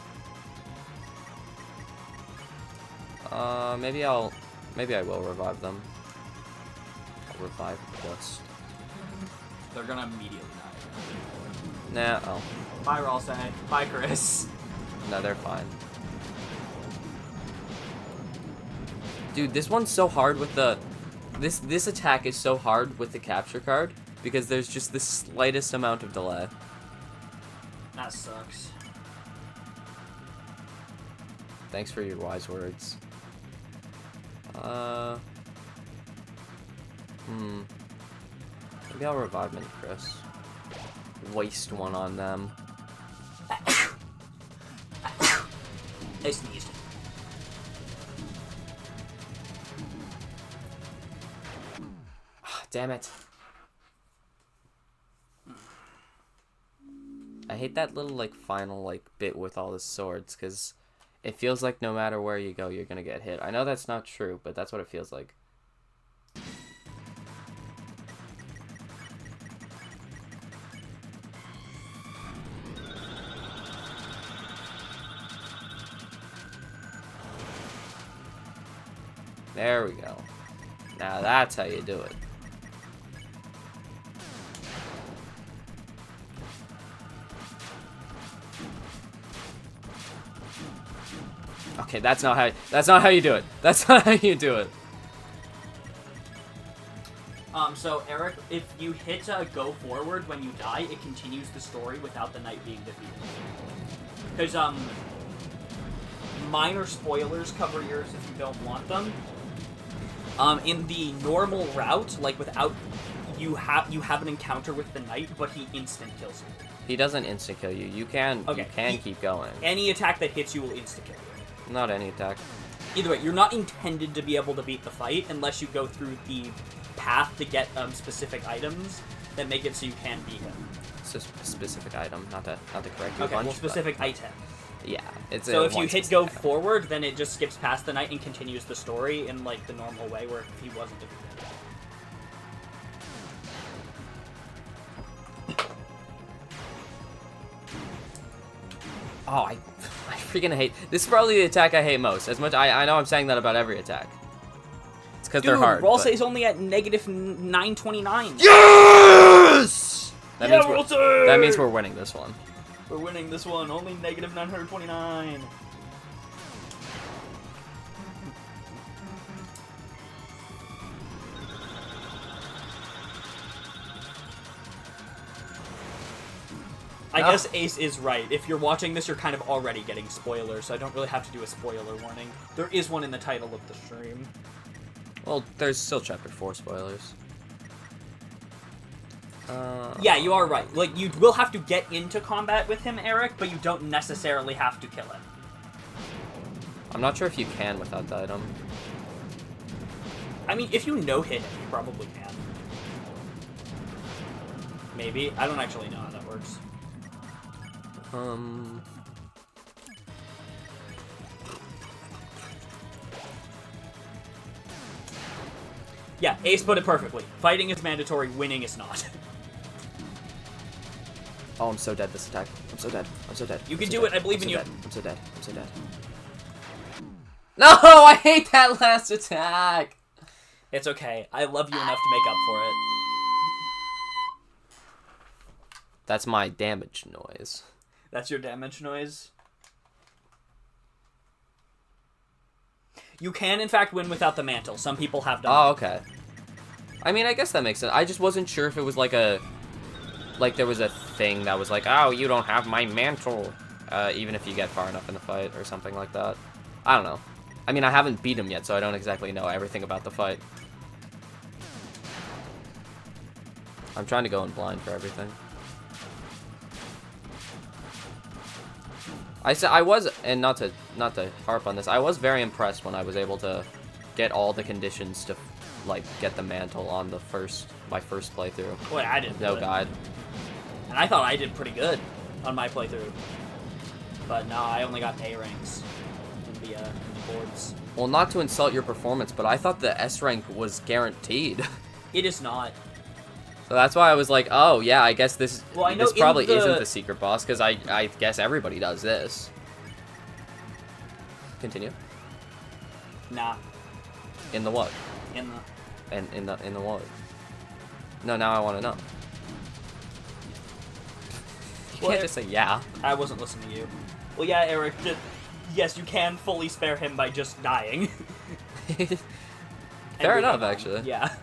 Maybe I will revive them. I'll revive Dust. They're gonna immediately die. Nah, oh. Bye, Ralse. Bye, Chris. No, they're fine. Dude, this one's so hard with the... This attack is so hard with the capture card because there's just the slightest amount of delay. That sucks. Thanks for your wise words. Maybe I'll revive Mini Chris. Waste one on them. I sneezed. Damn it. I hate that little, like, final, like, bit with all the swords, because it feels like no matter where you go, you're gonna get hit. I know that's not true, but that's what it feels like. There we go. Now that's how you do it. Okay, that's not how you do it. That's not how you do it. So Eric, if you hit go forward when you die, it continues the story without the knight being defeated. Because minor spoilers, cover yours if you don't want them. In the normal route, like without you have an encounter with the knight, but he instant kills you. He doesn't instant kill you. You can keep going. Any attack that hits you will insta kill you. Not any attack. Either way, you're not intended to be able to beat the fight unless you go through the path to get specific items that make it so you can beat him. It's just a specific item, not to correct you a Okay, bunch, well, specific but item. yeah, it's So a if you one hit specific go item. forward, then it just skips past the knight and continues the story in, like, the normal way, where if he wasn't defeated. Oh, I freaking hate... This is probably the attack I hate most. As much... I know I'm saying that about every attack. It's because they're hard. Dude, Ralsei's only at negative 929. Yes! That Ralsei! means we're winning this one. We're winning this one. Only negative 929. I guess Ace is right. If you're watching this, you're kind of already getting spoilers, so I don't really have to do a spoiler warning. There is one in the title of the stream. Well, there's still Chapter 4 spoilers. Yeah, you are right. Like, you will have to get into combat with him, Eric, but you don't necessarily have to kill him. I'm not sure if you can without the item. I mean, if you no-hit him, you probably can. Maybe. I don't actually know how that works. Yeah, Ace put it perfectly. Fighting is mandatory, winning is not. Oh, I'm so dead this attack. I'm so dead. I'm so dead. You can do it, I believe in you. I'm so dead. I'm so dead. No, I hate that last attack. It's okay. I love you enough to make up for it. That's my damage noise. That's your damage noise? You can, in fact, win without the mantle. Some people have done Oh, it. okay. I mean, I guess that makes sense. I just wasn't sure if it was like a... Like, there was a thing that was like, oh, you don't have my mantle. Even if you get far enough in the fight or something like that. I don't know. I mean, I haven't beat him yet, so I don't exactly know everything about the fight. I'm trying to go in blind for everything. I was, and not to harp on this, I was very impressed when I was able to get all the conditions to, like, get the mantle on the my first playthrough. Boy, I didn't. No guide. And I thought I did pretty good on my playthrough. But no, I only got A ranks in the boards. Well, not to insult your performance, but I thought the S rank was guaranteed. It is not. So that's why I was like, oh, yeah, I guess this probably in the... isn't the secret boss, because I guess everybody does this. Continue. Nah. In the what? In the... In the what? No, now I want to know. You can't just say yeah. I wasn't listening to you. Well, yeah, Eric, yes, you can fully spare him by just dying. Fair enough, actually. Yeah.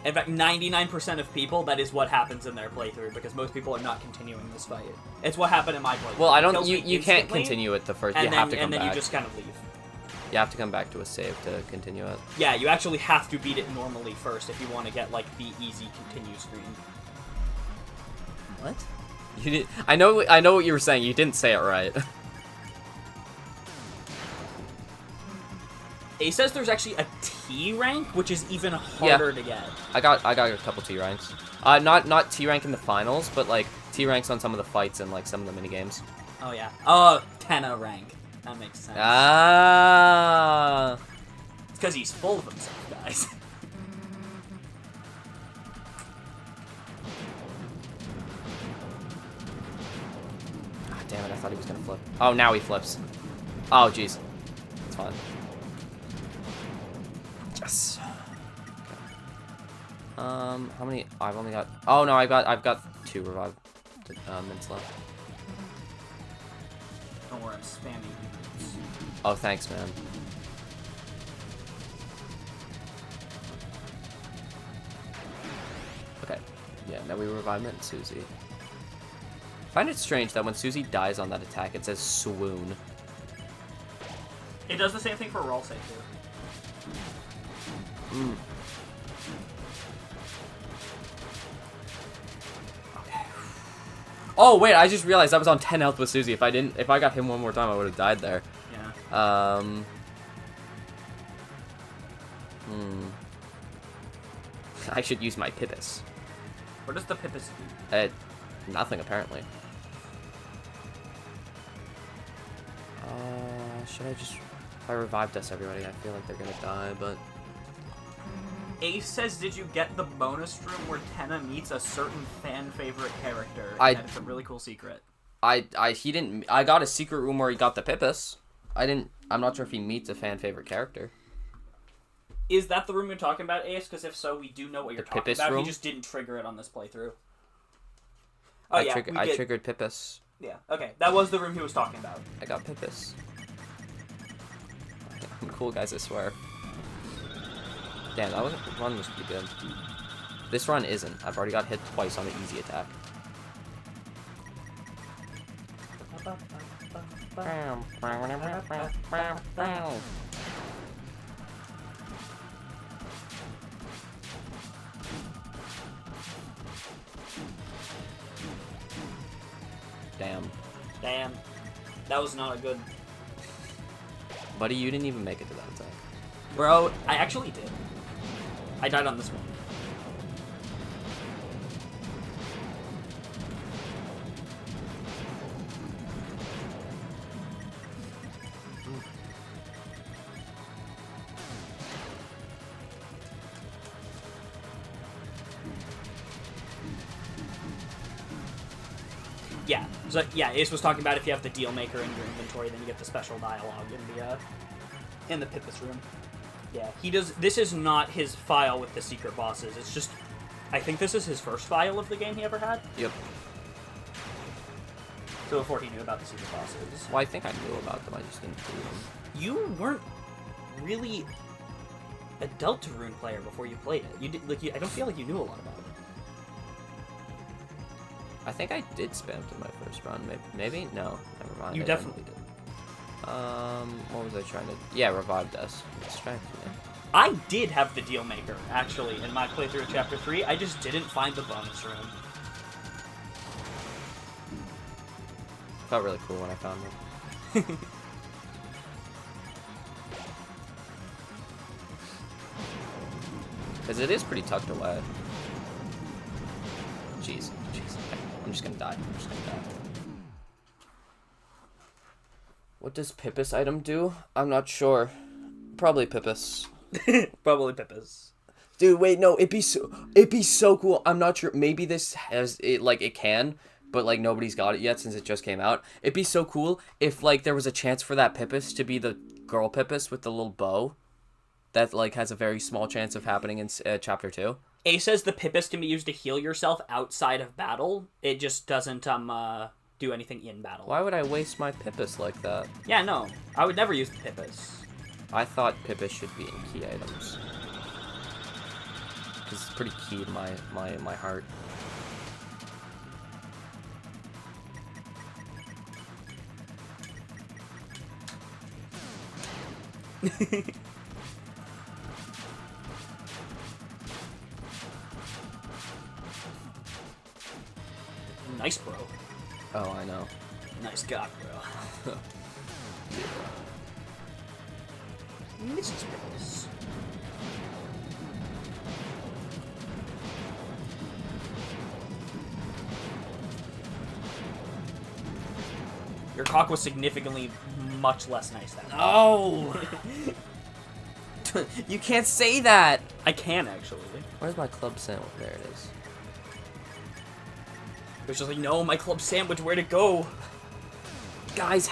In fact, 99% of people, that is what happens in their playthrough, because most people are not continuing this fight. It's what happened in my playthrough. Well, I don't. You can't continue it the first. You have to come back. And then you just kind of leave. You have to come back to a save to continue it. Yeah, you actually have to beat it normally first if you want to get, like, the easy continue screen. What? You did. I know what you were saying. You didn't say it right. He says there's actually a T rank, which is even harder to get. I got a couple T ranks. Not T rank in the finals, but like T ranks on some of the fights and like some of the mini games. Oh yeah. Oh, Tenna rank. That makes sense. Ah. It's because he's full of himself, guys. Ah, damn it! I thought he was gonna flip. Oh, now he flips. Oh, jeez. It's fine. Yes. Okay. How many? I've only got. Oh no, I've got 2 revive minutes left. Don't worry, I'm spamming you. Oh, thanks, man. Okay. Yeah, now we revive Mint and Susie. I find it strange that when Susie dies on that attack, it says swoon. It does the same thing for Ralsei, too. Okay. Oh wait, I just realized I was on 10 health with Susie. If I got him one more time, I would have died there. Yeah. I should use my Pipis. What does the Pipis do? Nothing, apparently. Should I just... If I revive dust everybody, I feel like they're gonna die, but... Ace says, did you get the bonus room where Tenna meets a certain fan favorite character? And that it's a really cool secret. He didn't... I got a secret room where he got the Pipis. I'm not sure if he meets a fan favorite character. Is that the room you're talking about, Ace? Because if so, we do know what you're talking Pipis about. room? He just didn't trigger it on this playthrough. Oh, I triggered Pipis. Yeah, okay. That was the room he was talking about. I got Pipis. I'm cool, guys, I swear. Damn, that run was pretty good. This run isn't. I've already got hit twice on an easy attack. Damn. That was not a good... Buddy, you didn't even make it to that attack. Bro, I actually did. I died on this one. Yeah, so yeah, Ace was talking about if you have the deal maker in your inventory, then you get the special dialogue in the Pipis room. Yeah, he does. This is not his file with the secret bosses. It's just, I think this is his first file of the game he ever had. Yep. So before he knew about the secret bosses. Well, I think I knew about them. I just didn't do them. You weren't really a deltarune player before you played it. You did I don't feel like you knew a lot about it. I think I did spam through my first run. Maybe? No. Never mind. You definitely did. What was I trying to... Yeah, revived us. Distracted me. I did have the deal maker, actually, in my playthrough of Chapter 3. I just didn't find the bonus room. Felt really cool when I found it. Because it is pretty tucked away. Jeez. I'm just gonna die. What does Pipis item do? I'm not sure. Probably Pipis. Probably Pipis. Dude, wait, no, it'd be so cool. I'm not sure. Maybe this has it, like, it can, but like nobody's got it yet since it just came out. It'd be so cool if like there was a chance for that Pipis to be the girl Pipis with the little bow. That like has a very small chance of happening in chapter 2. A says the Pipis can be used to heal yourself outside of battle. It just doesn't do anything in battle. Why would I waste my Pipis like that? Yeah, no. I would never use the Pipis. I thought Pipis should be in key items. Because it's pretty key to my heart. Nice, bro. Oh, I know. Nice God, bro. Mrs. Pipis. Your cock was significantly much less nice that time. No! You can't say that! I can, actually. Where's my club sandwich? There it is. It was just like, no, my club sandwich, where'd it go? Guys,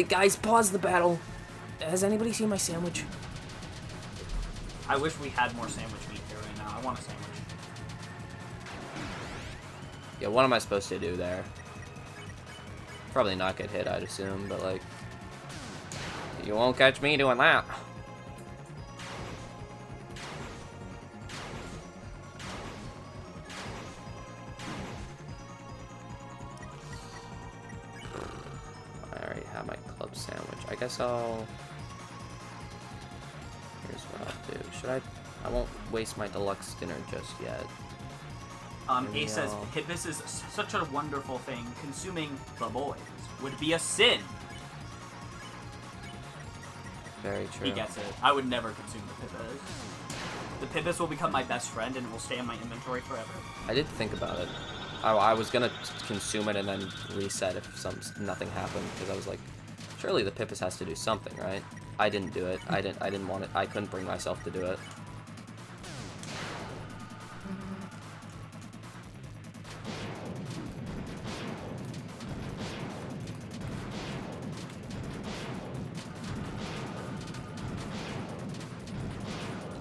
guys, pause the battle. Has anybody seen my sandwich? I wish we had more sandwich meat here right now. I want a sandwich. Yeah, what am I supposed to do there? Probably not get hit, I'd assume, but like... You won't catch me doing that. I already have my club sandwich. I guess I'll... Here's what I'll do. Should I won't waste my deluxe dinner just yet. Ace says, Pipis is such a wonderful thing. Consuming the boys would be a sin. Very true. He gets it. I would never consume the Pipis. The Pipis will become my best friend and will stay in my inventory forever. I did think about it. I was gonna consume it and then reset if nothing happened, because I was like, surely the Pipis has to do something, right? I didn't do it. I didn't want it. I couldn't bring myself to do it.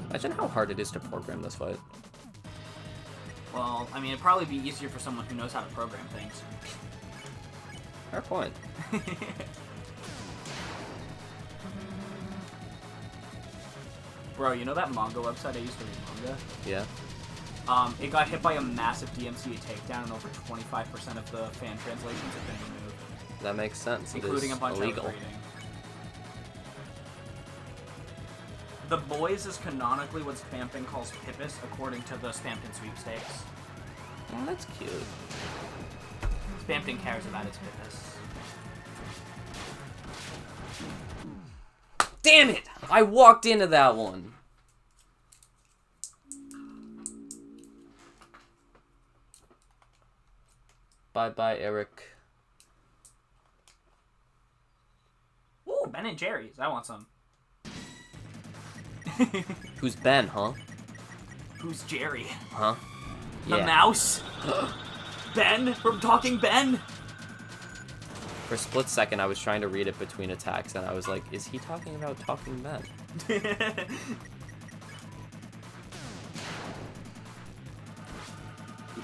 Imagine how hard it is to program this fight. Well, I mean, it'd probably be easier for someone who knows how to program things. Fair point. Bro, you know that manga website I used to read manga? Yeah. It got hit by a massive DMCA takedown, and over 25% of the fan translations have been removed. That makes sense. Including it a is bunch illegal. I was reading. The Boys is canonically what Spampton calls Pipis, according to the Spampton sweepstakes. Oh, that's cute. Spampton cares about its Pipis. Damn it! I walked into that one. Bye-bye, Eric. Ooh, Ben and Jerry's. I want some. Who's Ben, huh? Who's Jerry? Huh? The Yeah. mouse? Ben from Talking Ben? For a split second, I was trying to read it between attacks, and I was like, is he talking about Talking Ben?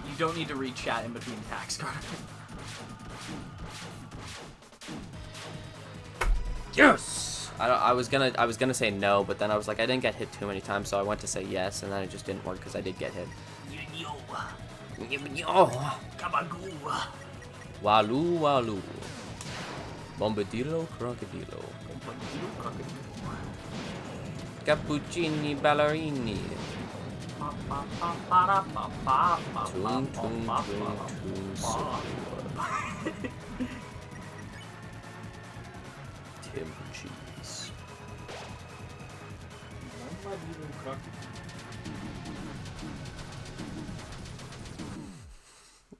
You don't need to read chat in between attacks, Carter. Yes! I was gonna say no, but then I was like, I didn't get hit too many times, so I went to say yes, and then it just didn't work because I did get hit. Yo. Yo! Kabagoo. Walu walu. Bombadillo crocodilo. Cappuccini ballerini. Toon toon toon toon so. Tim cheese.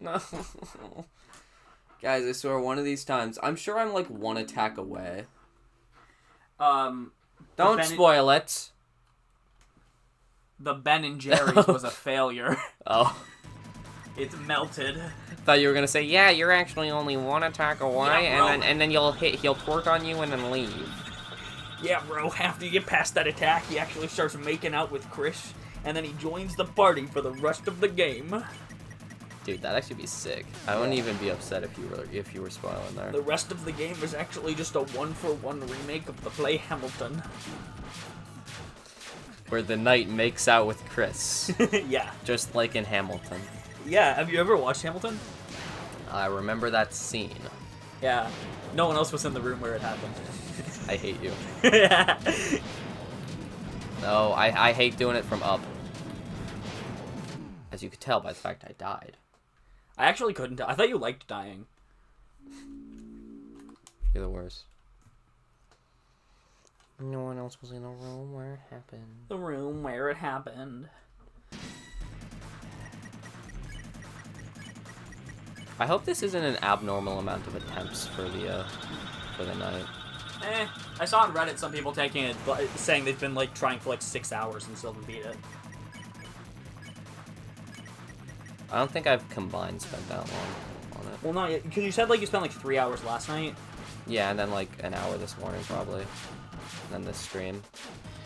No. Guys, I swear one of these times, I'm sure I'm like one attack away. Don't spoil it. The Ben and Jerry's was a failure. Oh. It's melted. Thought you were gonna say, yeah, you're actually only one attack away, Yeah, and then he'll twerk on you and then leave. Yeah, bro, after you get past that attack, he actually starts making out with Chris, and then he joins the party for the rest of the game. Dude, that'd actually be sick. I wouldn't even be upset if you were spoiling there. The rest of the game is actually just a one-for-one remake of the play Hamilton. Where the knight makes out with Chris. Yeah. Just like in Hamilton. Yeah, have you ever watched Hamilton? I remember that scene. Yeah. No one else was in the room where it happened. I hate you. Yeah. No, I hate doing it from up. As you could tell by the fact I died. I actually couldn't. I thought you liked dying. You're the worst. No one else was in the room where it happened. The room where it happened. I hope this isn't an abnormal amount of attempts for the night. I saw on Reddit some people taking it, saying they've been like trying for like 6 hours and still haven't beat it. I don't think I've combined spent that long on it. Well, not yet, because you said like you spent like 3 hours last night. Yeah, and then like an hour this morning probably. And then this stream.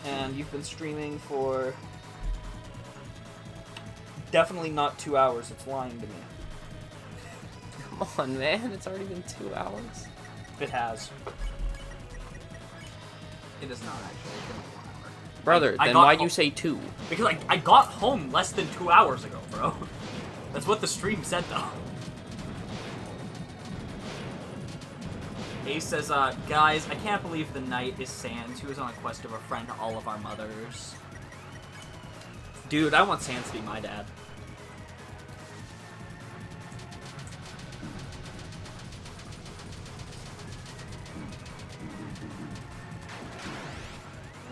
And you've been streaming for definitely not 2 hours. It's lying to me. Come on, man. It's already been 2 hours. It has. It is not actually. It's been 1 hour. Brother, then why'd you say 2? Because I got home less than 2 hours ago, bro. That's what the stream said, though. Ace says, guys, I can't believe the knight is Sans, who is on a quest of a friend to all of our mothers. Dude, I want Sans to be my dad.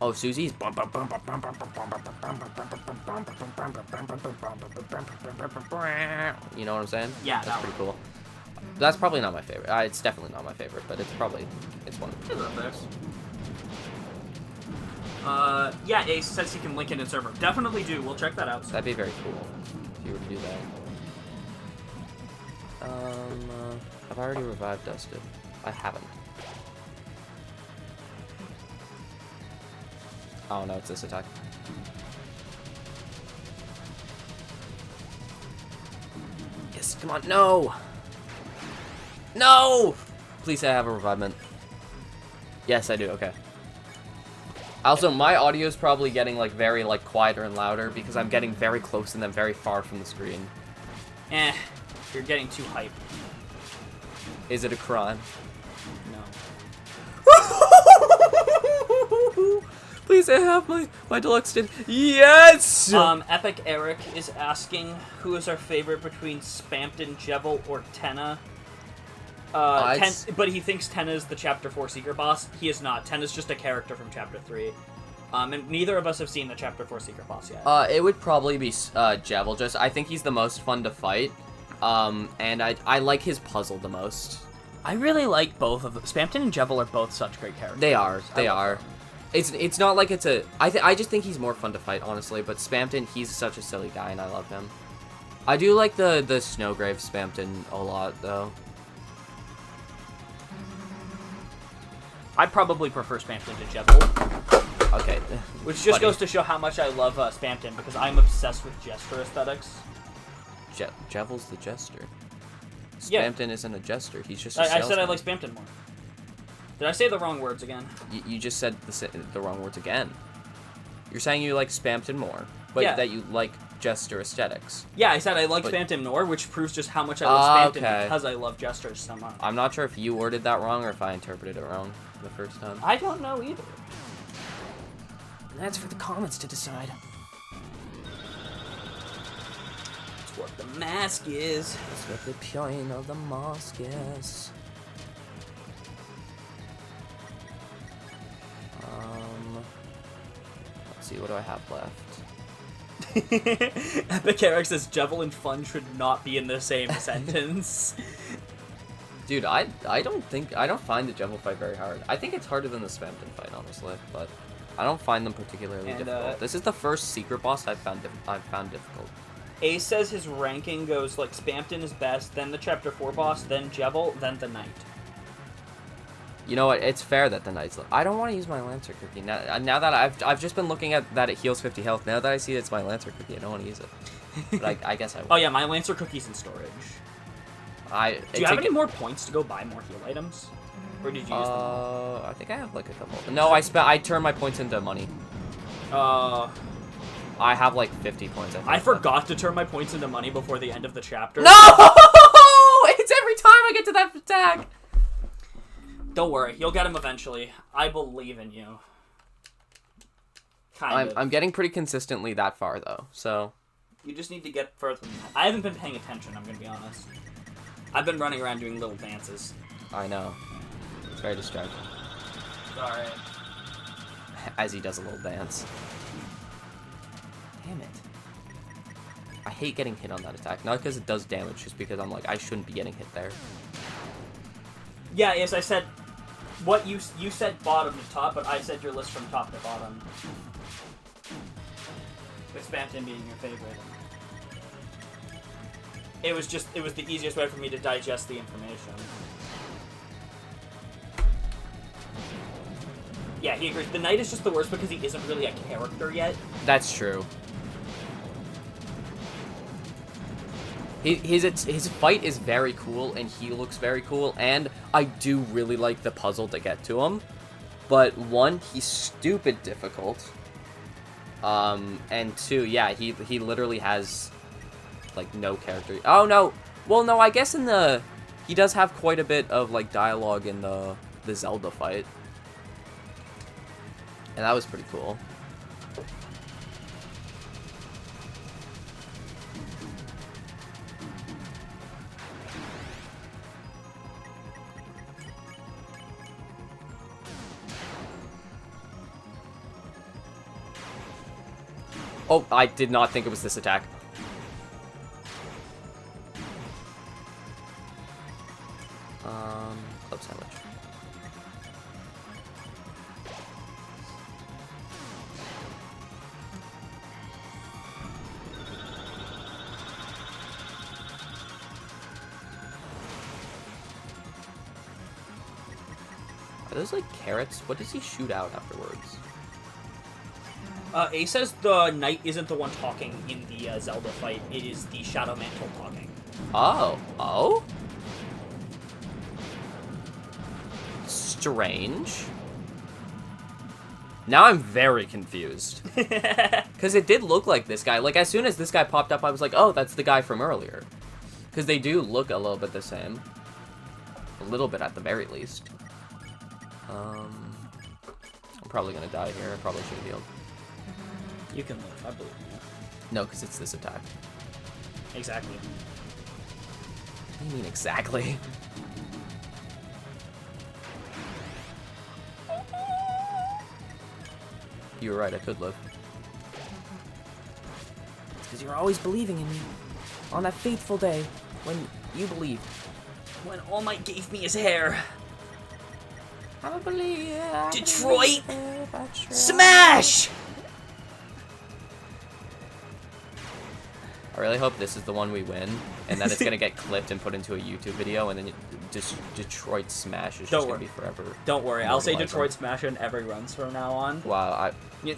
Oh, Susie's. You know what I'm saying? Yeah, that's pretty cool. That's probably not my favorite. It's definitely not my favorite, but it's one of them. Yeah, Ace says he can link it in server. Definitely do. We'll check that out. That'd be very cool if you were to do that. I've already revived Dusted. I haven't. Oh no, it's this attack. Yes, come on, no! No! Please say I have a revivement. Yes, I do, okay. Also, my audio is probably getting, like, very, like, quieter and louder because I'm getting very close and then very far from the screen. You're getting too hype. Is it a crime? No. Please, I have my deluxe did. Yes! Epic Eric is asking who is our favorite between Spampton, Jevil, or Tenna. But he thinks Tenna is the Chapter 4 Secret Boss. He is not. Tenna's just a character from Chapter 3. And neither of us have seen the Chapter 4 Secret Boss yet. It would probably be Jevil. Just I think he's the most fun to fight. And I like his puzzle the most. I really like both of them. Spampton and Jevil are both such great characters. They are. They are. It's not like it's a... I just think he's more fun to fight, honestly. But Spampton, he's such a silly guy, and I love him. I do like the Snowgrave Spampton a lot, though. I probably prefer Spampton to Jevil. Okay. Which just goes to show how much I love Spampton, because I'm obsessed with Jester aesthetics. Jevil's the Jester. Yeah. Spampton isn't a Jester. He's just a I said I salesman. like Spampton more. Did I say the wrong words again? You just said the wrong words again. You're saying you like Spampton more, but Yeah. that you like Jester aesthetics. Yeah, I said I like Spampton more, which proves just how much I love Spampton okay. because I love Jester so much. I'm not sure if you worded that wrong or if I interpreted it wrong the first time. I don't know either. That's for the comments to decide. That's what the mask is. That's what the point of the mask is. Let's see, what do I have left? Epic Eric says Jevil and Fun should not be in the same sentence. Dude, I don't find the Jevil fight very hard. I think it's harder than the Spampton fight, honestly, but I don't find them particularly difficult. This is the first secret boss I've found difficult. Ace says his ranking goes like Spampton is best, then the Chapter 4 boss, then Jevil, then the Knight. You know what? It's fair that the Knight's... I don't want to use my Lancer cookie. Now that I've just been looking at that it heals 50 health. Now that I see it's my Lancer cookie, I don't want to use it. But I guess I will. Oh yeah, my Lancer cookie's in storage. Do you have any more points to go buy more heal items? Or did you use them all? I think I have like a couple. No, I turned my points into money. I have like 50 points, I think. I forgot to turn my points into money before the end of the chapter. No! It's every time I get to that attack! Don't worry, you'll get him eventually. I believe in you. I'm getting pretty consistently that far, though, so... You just need to get further than that. I haven't been paying attention, I'm gonna be honest. I've been running around doing little dances. I know. It's very distracting. Sorry. As he does a little dance. Damn it. I hate getting hit on that attack. Not because it does damage, just because I'm like, I shouldn't be getting hit there. Yeah, yes, I said... What you said bottom to top, but I said your list from top to bottom. With Spampton being your favorite. It was the easiest way for me to digest the information. Yeah, he agrees. The Knight is just the worst because he isn't really a character yet. That's true. His fight is very cool, and he looks very cool, and I do really like the puzzle to get to him. But one, he's stupid difficult. And two, yeah, he literally has, like, no character. Oh, no! Well, no, I guess he does have quite a bit of, like, dialogue in the Zelda fight. And that was pretty cool. Oh, I did not think it was this attack. Club sandwich. Are those like carrots? What does he shoot out afterwards? Ace says the knight isn't the one talking in the Zelda fight. It is the Shadow Mantle talking. Oh. Oh? Strange. Now I'm very confused. Because it did look like this guy. Like, as soon as this guy popped up, I was like, oh, that's the guy from earlier. Because they do look a little bit the same. A little bit at the very least. I'm probably going to die here. I probably should have healed. You can live, I believe in you. No, because it's this attack. Exactly. What do you mean exactly? You were right, I could live. It's because you're always believing in me. On that fateful day, when you believed. When All Might gave me his hair. I believe. Detroit! Smash! I really hope this is the one we win, and that it's gonna get clipped and put into a YouTube video, and then Detroit Smash is just gonna be forever. Don't worry, I'll say Detroit Smash in every runs from now on. Wow,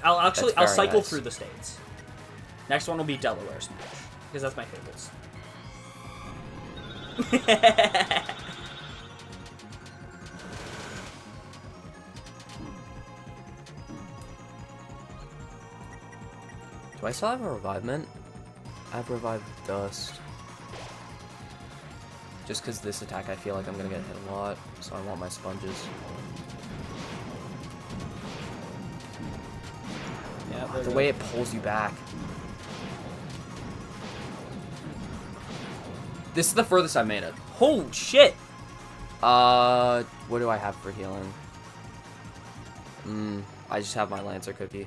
I'll cycle nice. through the states. Next one will be Delaware Smash, because that's my favorites. Do I still have a revivement? I have revived dust. Just because this attack I feel like I'm gonna get hit a lot, so I want my sponges. Yeah, The way it pulls you back. This is the furthest I've made it. Oh shit! What do I have for healing? I just have my Lancer cookie.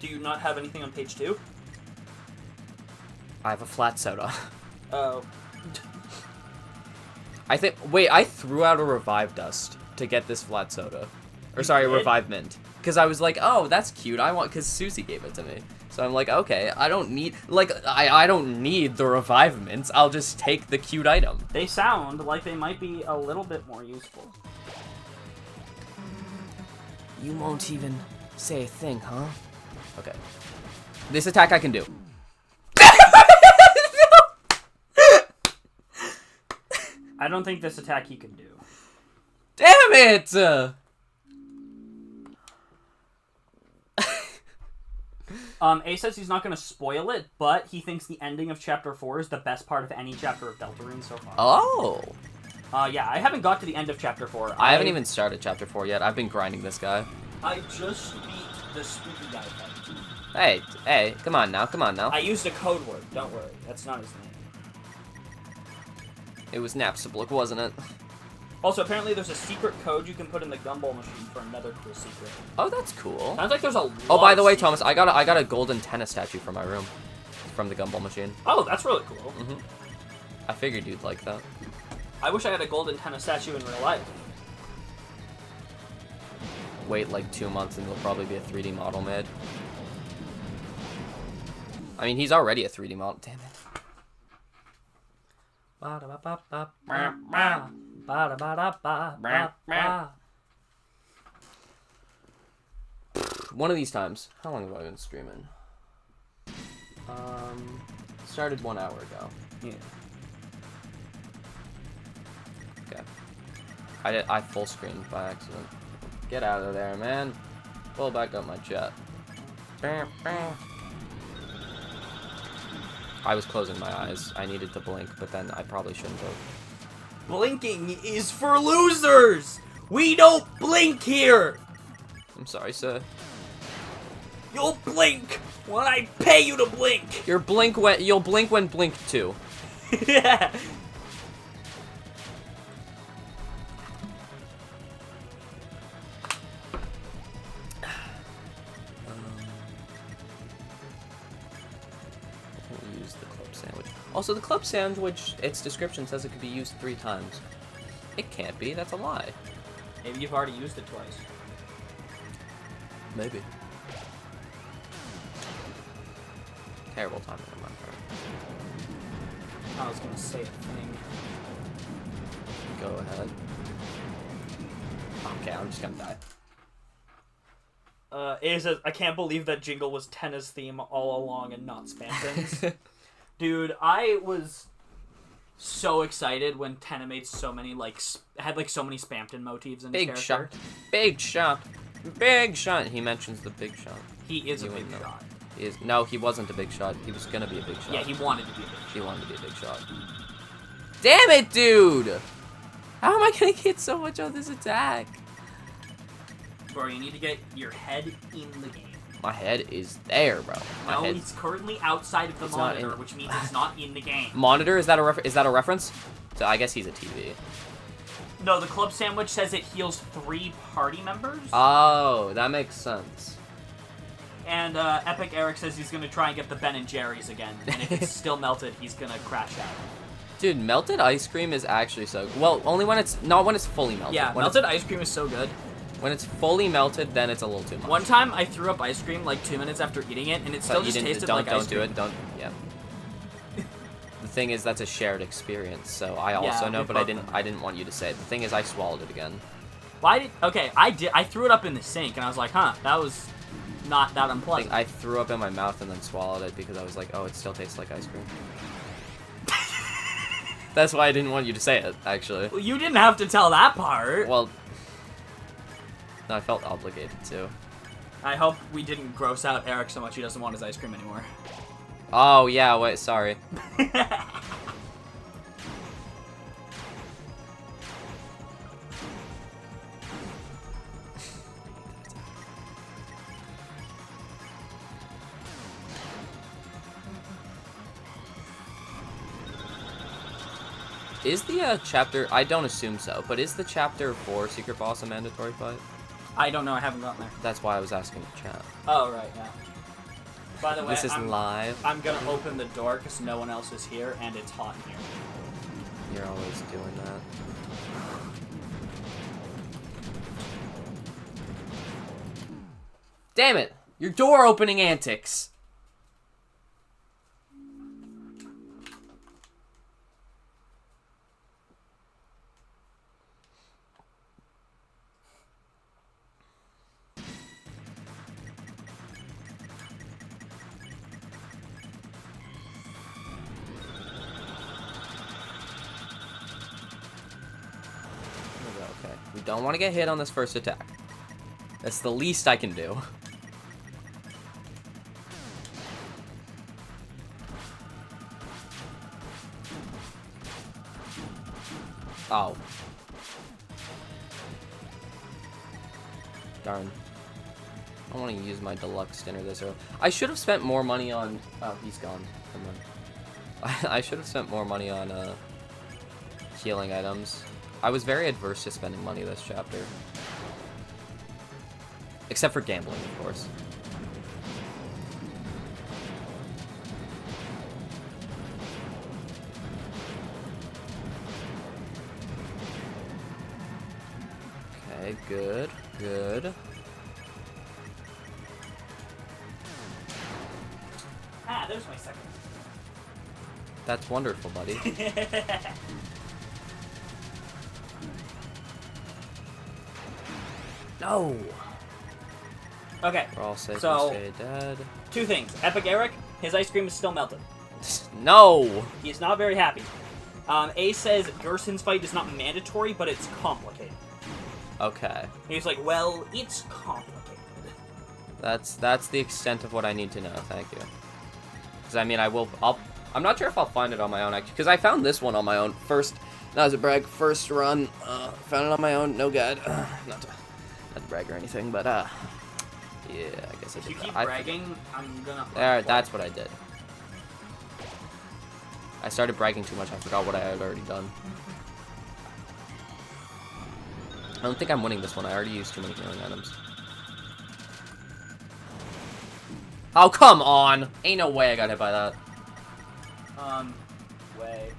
Do you not have anything on page 2? I have a flat soda. Oh. Wait, I threw out a revive dust to get this flat soda. Or sorry, a revive mint. Because I was like, oh, that's cute. Because Susie gave it to me. So I'm like, okay, I don't need, I don't need the revive mints. I'll just take the cute item. They sound like they might be a little bit more useful. You won't even say a thing, huh? Okay. This attack I can do. I don't think this attack you can do. Damn it! Ace says he's not going to spoil it, but he thinks the ending of Chapter 4 is the best part of any chapter of Deltarune so far. Oh! Yeah, I haven't got to the end of Chapter 4. I haven't even started Chapter 4 yet. I've been grinding this guy. I just beat the spooky guy fight. Hey, come on now. I used a code word, don't worry. That's not his name. It was Napstablook, wasn't it? Also, apparently there's a secret code you can put in the gumball machine for another cool secret. Oh, that's cool. Sounds like there's a lot. Oh, by the way, Thomas, I got a golden tennis statue for my room. From the gumball machine. Oh, that's really cool. I figured you'd like that. I wish I had a golden tennis statue in real life. Wait like 2 months and there'll probably be a 3D model made. I mean, he's already a 3D model. Damn it. One of these times. How long have I been streaming? Started 1 hour ago. Yeah. Okay. I full screened by accident. Get out of there, man. Pull back up my chat. I was closing my eyes. I needed to blink, but then I probably shouldn't have. Blinking is for losers! We don't blink here! I'm sorry, sir. You'll blink when I pay you to blink! You'll blink when blink too. Yeah. Also, the club sandwich, its description says it could be used 3 times. It can't be. That's a lie. Maybe you've already used it twice. Maybe. Terrible timing on my part. I was gonna say a thing. Go ahead. Okay, I'm just gonna die. A says, I can't believe that jingle was Tenna's theme all along and not Spamton's. Dude, I was so excited when Tenna made so many, had so many Spamton motifs in his Big character. shot. Big shot. Big shot. He mentions the big shot. He is a big shot. He is. No, he wasn't a big shot. He was gonna be a big shot. Yeah, he wanted to be a big shot. He wanted to be a big shot. Damn it, dude! How am I gonna get so much on this attack? Bro, you need to get your head in the game. My head is there, bro. No, he's currently outside of the monitor, which means it's not in the game. Monitor? Is that a reference? So I guess he's a TV. No, the club sandwich says it heals 3 party members. Oh, that makes sense. And Epic Eric says he's gonna try and get the Ben & Jerry's again, and if it's still melted, he's gonna crash out. Dude, melted ice cream is actually so well. Only when it's not when it's fully melted. Yeah, when melted ice cream is so good. When it's fully melted, then it's a little too much. One time, I threw up ice cream like 2 minutes after eating it, and it still just tasted like ice cream. Don't do it. Yeah. The thing is, that's a shared experience. So I also know, but I didn't want you to say it. The thing is, I swallowed it again. Why did? Okay, I threw it up in the sink, and I was like, huh, that was not that unpleasant. I threw up in my mouth and then swallowed it because I was like, oh, it still tastes like ice cream. That's why I didn't want you to say it, actually. Well, you didn't have to tell that part. Well, no, I felt obligated to. I hope we didn't gross out Eric so much he doesn't want his ice cream anymore. Oh, yeah, wait, sorry. Is the chapter... I don't assume so, but is the chapter 4 Secret Boss a mandatory fight? I don't know, I haven't gotten there. That's why I was asking the chat. Oh, right, yeah. By the way, this is live. I'm gonna open the door because no one else is here, and it's hot in here. You're always doing that. Damn it! Your door opening antics! Okay, we don't want to get hit on this first attack. That's the least I can do. Oh. Darn. I don't want to use my deluxe dinner this early. I should have spent more money on... Oh, he's gone. Come on. I should have spent more money on healing items. I was very adverse to spending money this chapter. Except for gambling, of course. Okay, good, good. Ah, there's my second. That's wonderful, buddy. No! Okay, We're all safe so, and stay dead. 2 things. Epic Eric, his ice cream is still melted. No! He's not very happy. A says Gerson's fight is not mandatory, but it's complicated. Okay. He's like, well, it's complicated. That's the extent of what I need to know, thank you. Because, I mean, I'm not sure if I'll find it on my own, actually. Because I found this one on my own first. Not as a brag, first run. Found it on my own, no guide. Not to brag or anything, but, yeah, I guess I did. If you keep bragging, I'm gonna... There, that's what I did. I started bragging too much, I forgot what I had already done. I don't think I'm winning this one, I already used too many healing items. Oh, come on! Ain't no way I got hit by that. way.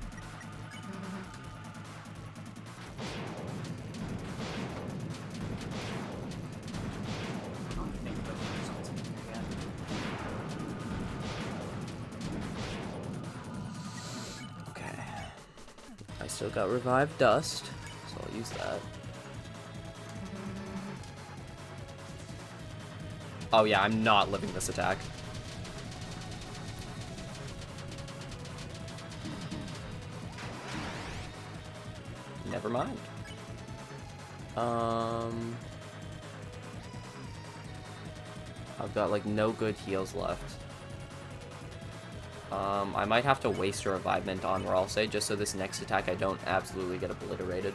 I don't think the results in here yet. Okay. I still got revived dust, so I'll use that. Oh yeah, I'm not living this attack. Never mind. I've got like no good heals left. I might have to waste a revivement on Ralsei just so this next attack I don't absolutely get obliterated.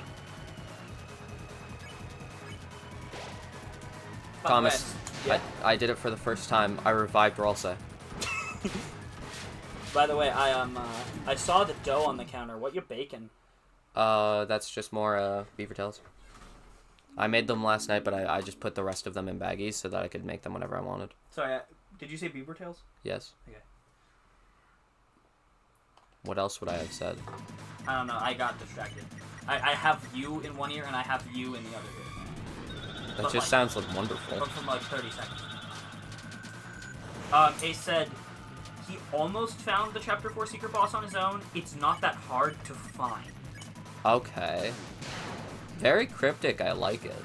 Thomas, yeah. I did it for the first time. I revived Ralsei. By the way, I saw the dough on the counter. What you baking? That's just more beaver tails. I made them last night, but I just put the rest of them in baggies so that I could make them whenever I wanted. Sorry, did you say beaver tails? Yes. Okay. What else would I have said? I don't know. I got distracted. I have you in one ear and I have you in the other ear. That just sounds like wonderful. But from like 30 seconds. Ace said he almost found the Chapter 4 secret boss on his own. It's not that hard to find. Okay. Very cryptic. I like it.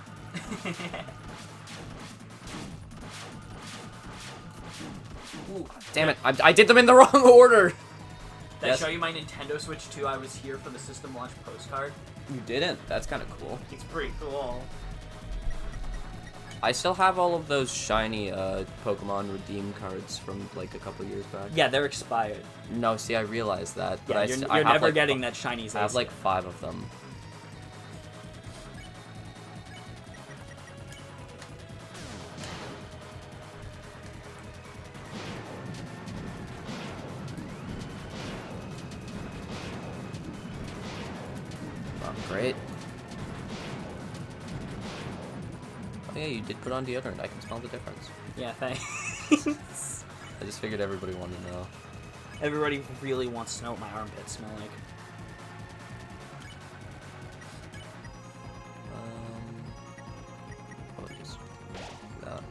Ooh, damn it. I did them in the wrong order. Did Yes. I show you my Nintendo Switch 2? I was here for the System Launch postcard. You didn't. That's kind of cool. It's pretty cool. I still have all of those shiny Pokemon Redeem cards from like a couple years back. Yeah, they're expired. No, see, I realized that. But Yeah, I you're have, never like, getting that shiny. I have like 5 of them. Oh, great. Oh yeah, you did put on deodorant. I can smell the difference. Yeah, thanks. I just figured everybody wanted to know. Everybody really wants to know what my armpits smell like. Probably just do that.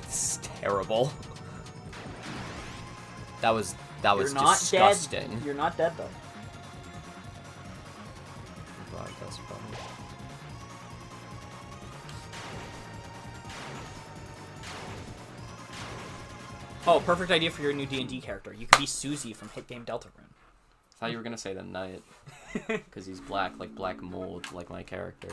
This is terrible. That was You're not disgusting. dead. You're not dead though. Right, that's probably. Oh, perfect idea for your new D&D character. You could be Susie from Hit Game Deltarune. I thought you were gonna say the knight, because he's black, like black mold, like my character.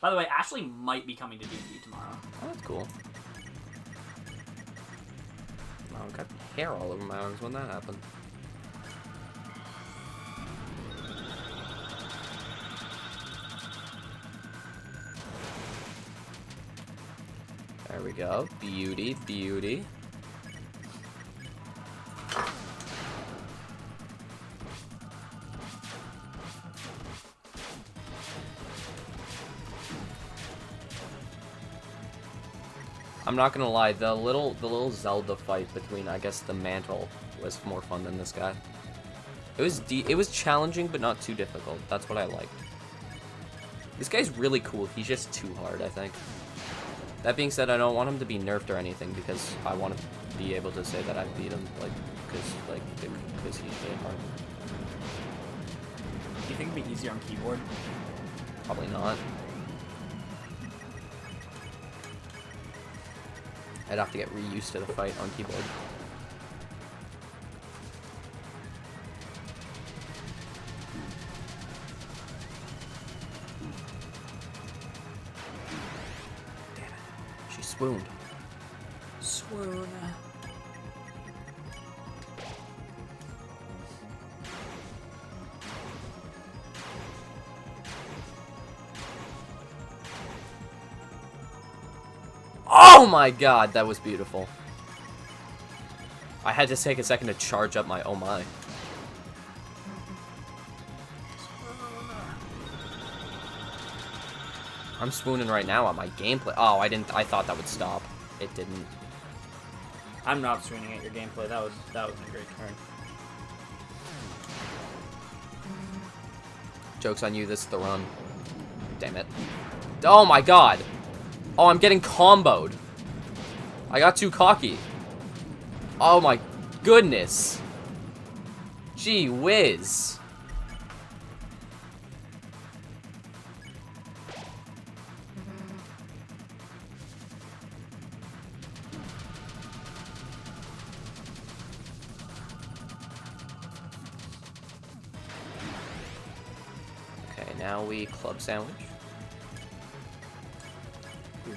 By the way, Ashley might be coming to D&D tomorrow. Oh, that's cool. Oh, I've got hair all over my arms when that happened. There we go. Beauty, beauty. I'm not gonna lie, the little Zelda fight between, I guess, the mantle was more fun than this guy. It was challenging, but not too difficult. That's what I liked. This guy's really cool. He's just too hard, I think. That being said, I don't want him to be nerfed or anything because I want to be able to say that I beat him, because he's really hard. Do you think it'd be easier on keyboard? Probably not. I'd have to get reused to the fight on keyboard. Damn it. She swooned. Swoon. Oh my god, that was beautiful. I had to take a second to charge up my oh my. I'm swooning right now on my gameplay. Oh, I thought that would stop. It didn't. I'm not swooning at your gameplay. That was a great turn. Joke's on you, this is the run. Damn it. Oh my god! Oh, I'm getting comboed. I got too cocky. Oh my goodness. Gee whiz. Okay, now we club sandwich.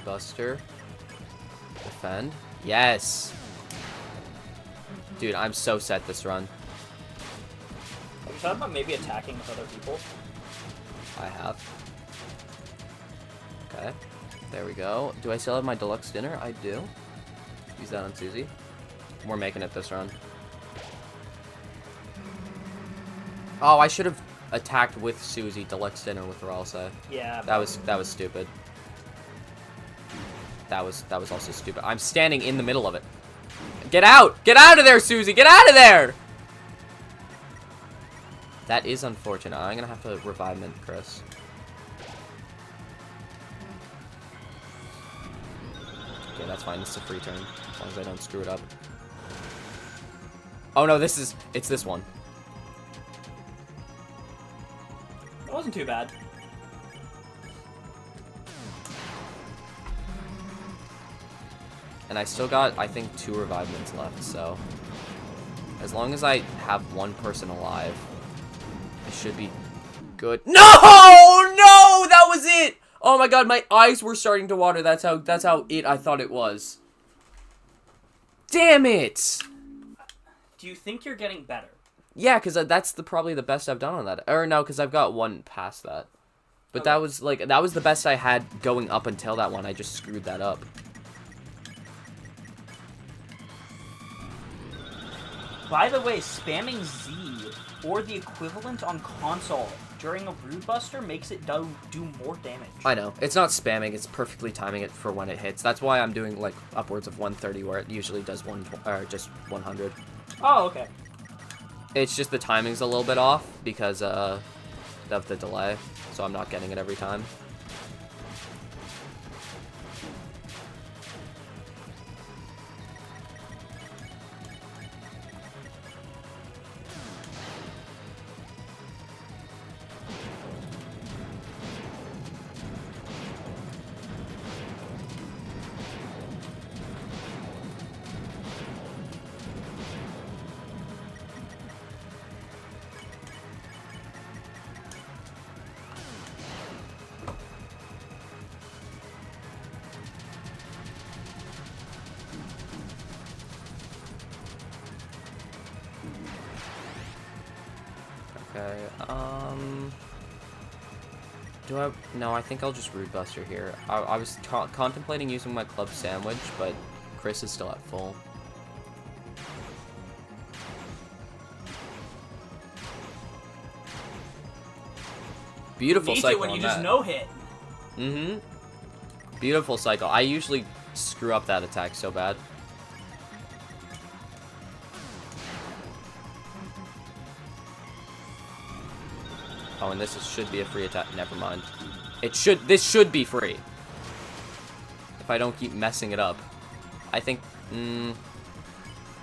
Buster. Defend. Yes! Dude, I'm so set this run. Have you thought about maybe attacking with other people? I have. Okay. There we go. Do I still have my deluxe dinner? I do. Use that on Susie. We're making it this run. Oh, I should have attacked with Susie deluxe dinner with Ralse. Yeah. That was stupid. That was also stupid. I'm standing in the middle of it. Get out! Get out of there, Susie! Get out of there! That is unfortunate. I'm gonna have to revive Mint Chris. Okay, that's fine. This is a free turn. As long as I don't screw it up. Oh no, it's this one. That wasn't too bad. And I still got, I think, 2 revivements left, so... As long as I have one person alive, I should be good. No! No! That was it! Oh my god, my eyes were starting to water. That's how I thought it was. Damn it! Do you think you're getting better? Yeah, because that's probably the best I've done on that. Or no, because I've got one past that. But okay. that was the best I had going up until that one. I just screwed that up. By the way, spamming Z or the equivalent on console during a Brood Buster makes it do more damage. I know. It's not spamming, it's perfectly timing it for when it hits. That's why I'm doing like upwards of 130 where it usually does just 100. Oh, okay. It's just the timing's a little bit off because of the delay, so I'm not getting it every time. Okay, no, I think I'll just Root Buster here. I was contemplating using my Club Sandwich, but Chris is still at full. Beautiful cycle when you on just that. no-hit. Mm-hmm. Beautiful cycle. I usually screw up that attack so bad. Oh, and should be a free attack. Never mind. This should be free. If I don't keep messing it up. I think,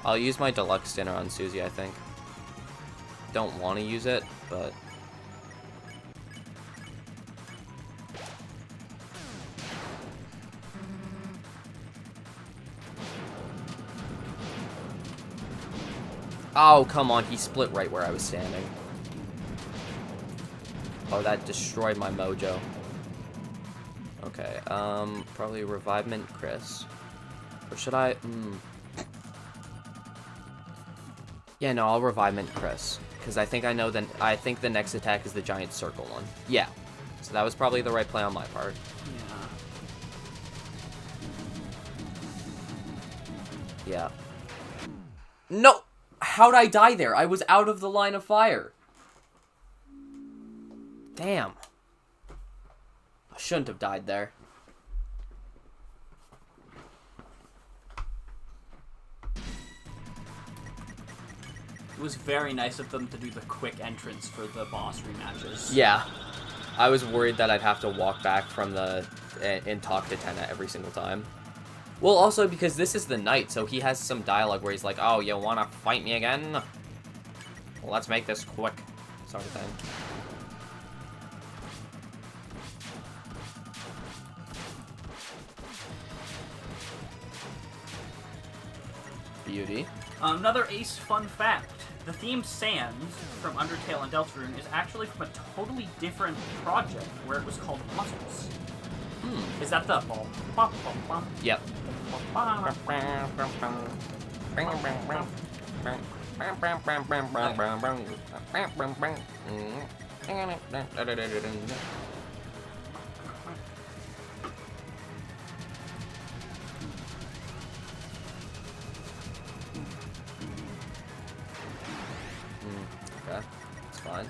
I'll use my deluxe dinner on Susie, I think. Don't want to use it, but... Oh, come on. He split right where I was standing. Oh, that destroyed my mojo. Okay, probably Revivement Chris. Or should I, Yeah, no, I'll Revivement Chris. Because I think I think the next attack is the giant circle one. Yeah. So that was probably the right play on my part. Yeah. No! How'd I die there? I was out of the line of fire. Damn. I shouldn't have died there. It was very nice of them to do the quick entrance for the boss rematches. Yeah. I was worried that I'd have to walk back from the... and talk to Tenna every single time. Well, also because this is the knight, so he has some dialogue where he's like, oh, you wanna fight me again? Well, let's make this quick. Sort of thing. Beauty. Another Ace fun fact. The theme Sans from Undertale and Deltarune is actually from a totally different project where it was called Muscles. Is that the... Yep. Okay, it's fine.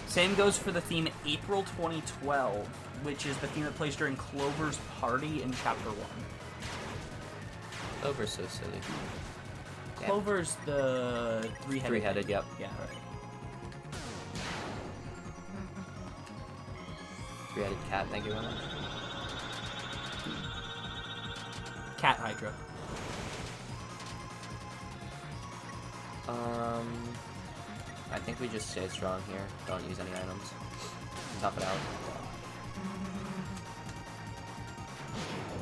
Same goes for the theme April 2012, which is the theme that plays during Clover's party in Chapter 1. Clover's so silly. Clover's the three-headed... Three-headed, yep. Yeah, right. Three-headed cat, thank you very much. Cat Hydra. I think we just stay strong here. Don't use any items. Tough it out.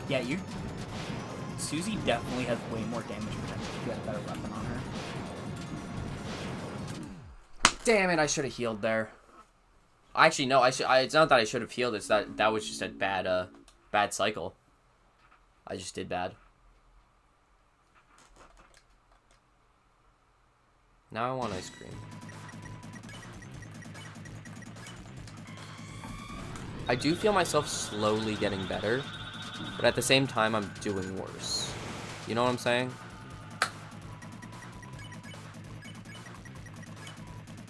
Yeah, you... Susie definitely has way more damage potential if you had a better weapon on her. Damn it, I should have healed there. Actually, no, it's not that I should have healed, it's that was just a bad cycle. I just did bad. Now I want ice cream. I do feel myself slowly getting better, but at the same time, I'm doing worse. You know what I'm saying?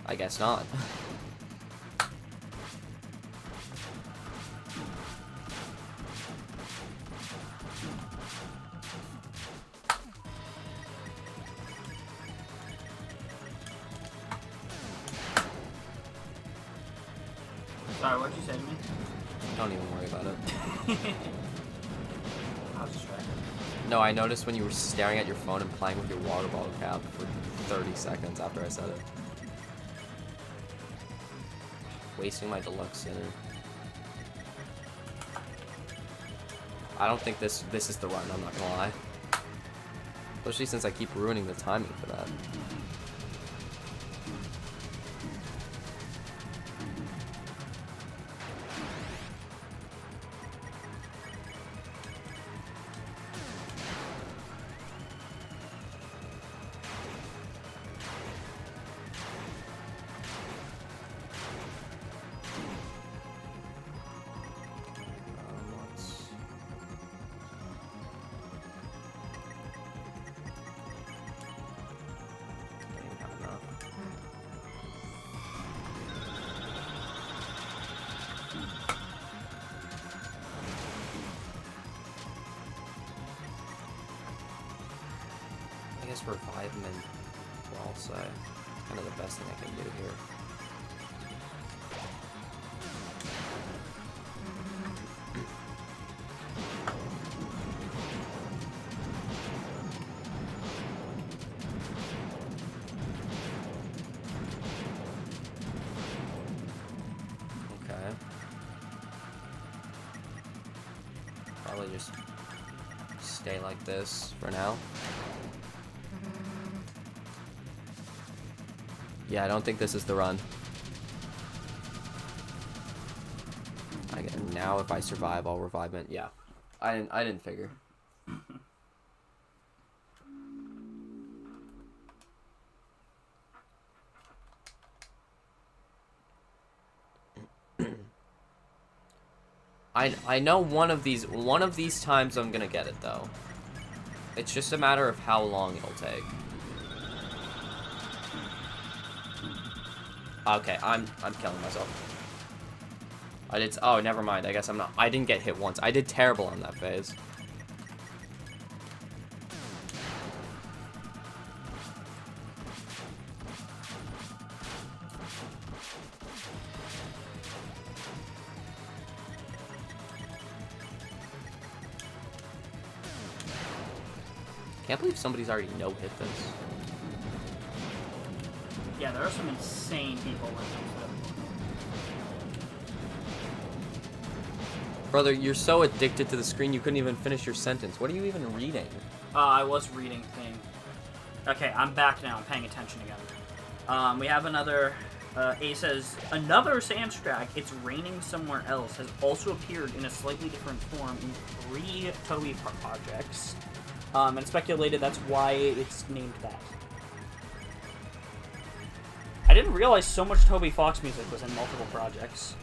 I guess not. Sorry, what'd you say to me? Don't even worry about it. I was distracted. No, I noticed when you were staring at your phone and playing with your water bottle cap for 30 seconds after I said it. Wasting my deluxe center. I don't think this is the run, I'm not gonna lie. Especially since I keep ruining the timing for that. I guess revivement, well, I'll say, kind of the best thing I can do here. Okay. Probably just stay like this for now. Yeah, I don't think this is the run. Now if I survive, I'll revivement. Yeah, I didn't figure. I know one of these times I'm gonna get it though. It's just a matter of how long it'll take. Okay, I'm killing myself. I did. Oh, never mind. I guess I'm not. I didn't get hit once. I did terrible on that phase. Can't believe somebody's already no-hit this. Yeah, there are some insane people in this. Brother, you're so addicted to the screen you couldn't even finish your sentence. What are you even reading? I was reading thing. Okay, I'm back now. I'm paying attention again. We have another... A says, another Sandstrack, It's Raining Somewhere Else, has also appeared in a slightly different form in 3 Toei projects. And it's speculated that's why it's named that. I didn't realize so much Toby Fox music was in multiple projects.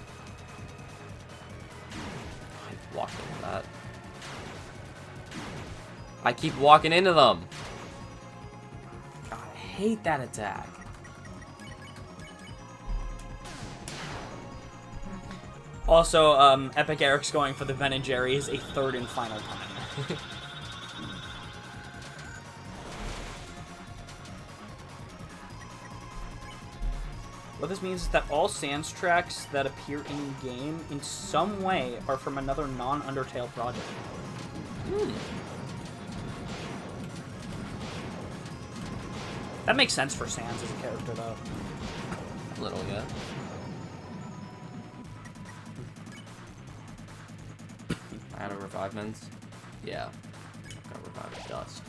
I walked into that. I keep walking into them. God, I hate that attack. Also, Epic Eric's going for the Ben & Jerry's a third and final time. What this means is that all Sans tracks that appear in-game in some way are from another non-Undertale project. That makes sense for Sans as a character, though. A little, yeah. I had a revivements. Yeah. Got revived dust.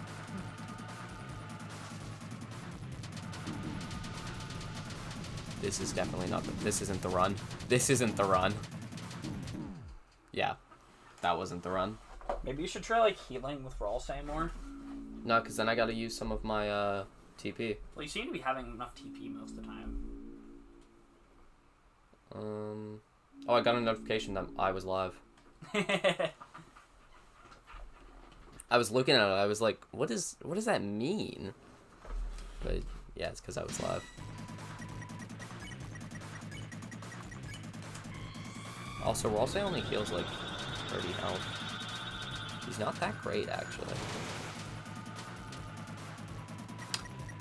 This is definitely not the... This isn't the run. This isn't the run. Yeah. That wasn't the run. Maybe you should try, like, healing with Ralsei more. No, because then I gotta use some of my, TP. Well, you seem to be having enough TP most of the time. Oh, I got a notification that I was live. I was looking at it, I was like, what does that mean? But, yeah, it's because I was live. Also, Ralsei only heals, like, 30 health. He's not that great, actually.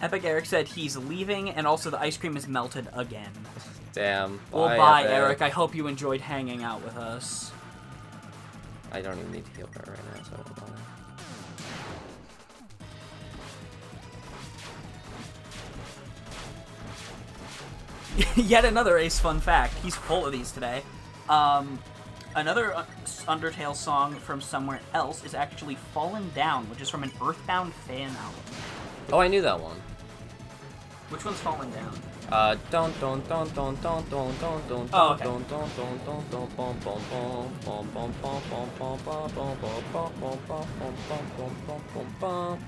Epic Eric said he's leaving, and also the ice cream is melted again. Damn. Well, bye, Eric. I hope you enjoyed hanging out with us. I don't even need to heal her right now, so I don't bother. Yet another Ace fun fact. He's full of these today. Another Undertale song from somewhere else is actually Fallen Down, which is from an Earthbound fan album. Oh, I knew that one. Which one's Fallen Down? Don don don don don don don don Oh, okay. don don don don don bom bom bom bom bom bom bom bom bom bom bom bom bom bom bom bom bom bom bom.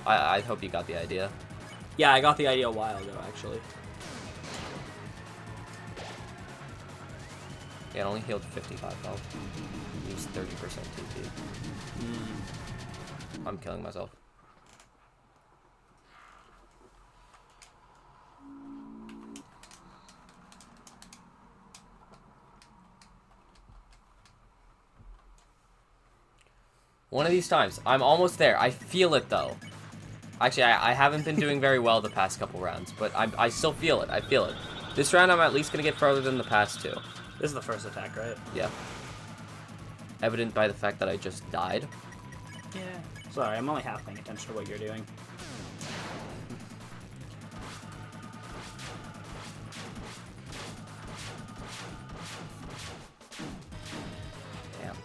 I hope you got the idea. Yeah, I got the idea a while ago, actually. Yeah, it only healed 55 health. Used 30% TP. I'm killing myself. One of these times. I'm almost there. I feel it, though. Actually, I haven't been doing very well the past couple rounds, but I still feel it. I feel it. This round, I'm at least going to get further than the past two. This is the first attack, right? Yeah. Evident by the fact that I just died. Yeah. Sorry, I'm only half paying attention to what you're doing. Damn.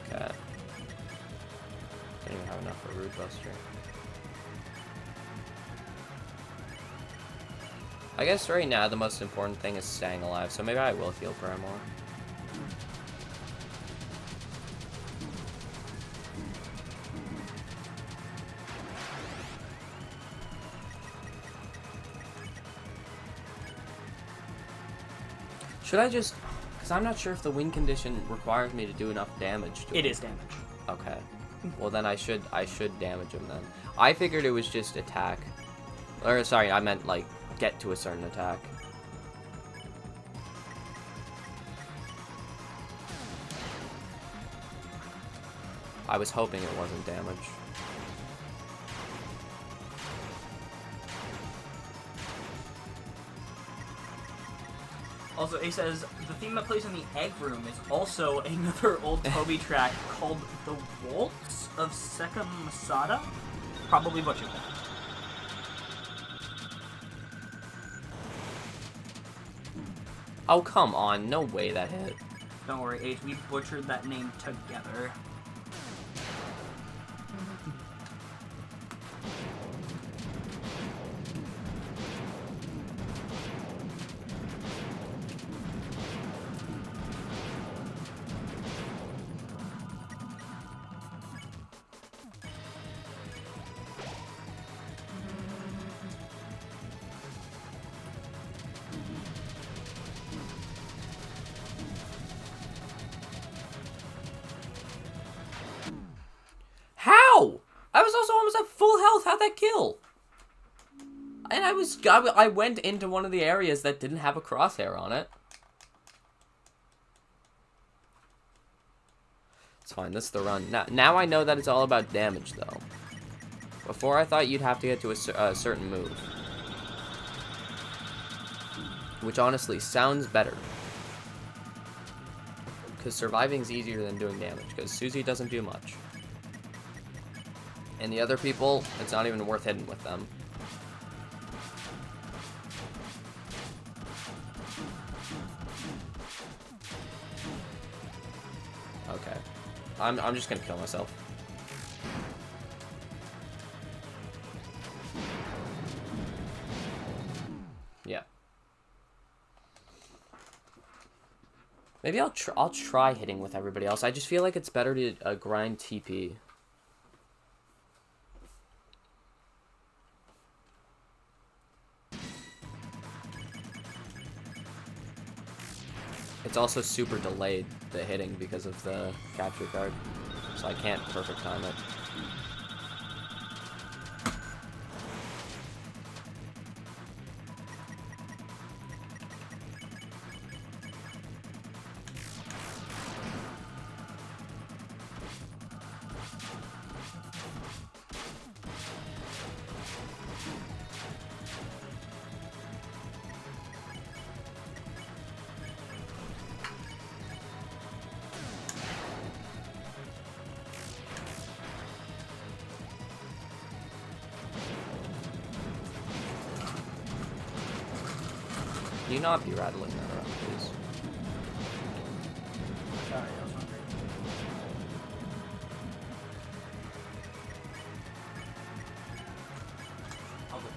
Okay. Don't even have enough for Root Buster. I guess right now the most important thing is staying alive, so maybe I will heal Paramore. Should I just... Because I'm not sure if the win condition requires me to do enough damage to him. It is damage. Okay. Well, then I should damage him then. I figured it was just attack. Or, sorry, I meant, like, get to a certain attack. I was hoping it wasn't damage. Also, he says, the theme that plays in the egg room is also another old Toby track called The Waltz of Sekka Masada? Probably butchered that. Oh, come on. No way that hit. Don't worry, Ace, we butchered that name together. How? I was also almost at full health. How'd that kill? And I went into one of the areas that didn't have a crosshair on it. It's fine. This is the run. Now I know that it's all about damage, though. Before, I thought you'd have to get to a certain move. Which, honestly, sounds better. Because surviving's easier than doing damage. Because Susie doesn't do much. And the other people, it's not even worth hitting with them. Okay. I'm just gonna kill myself. Yeah. Maybe I'll try hitting with everybody else. I just feel like it's better to grind TP. It's also super delayed, the hitting, because of the capture card. So I can't perfect time it. Can you not be rattling that around, please? Sorry, I was hungry. I'll go.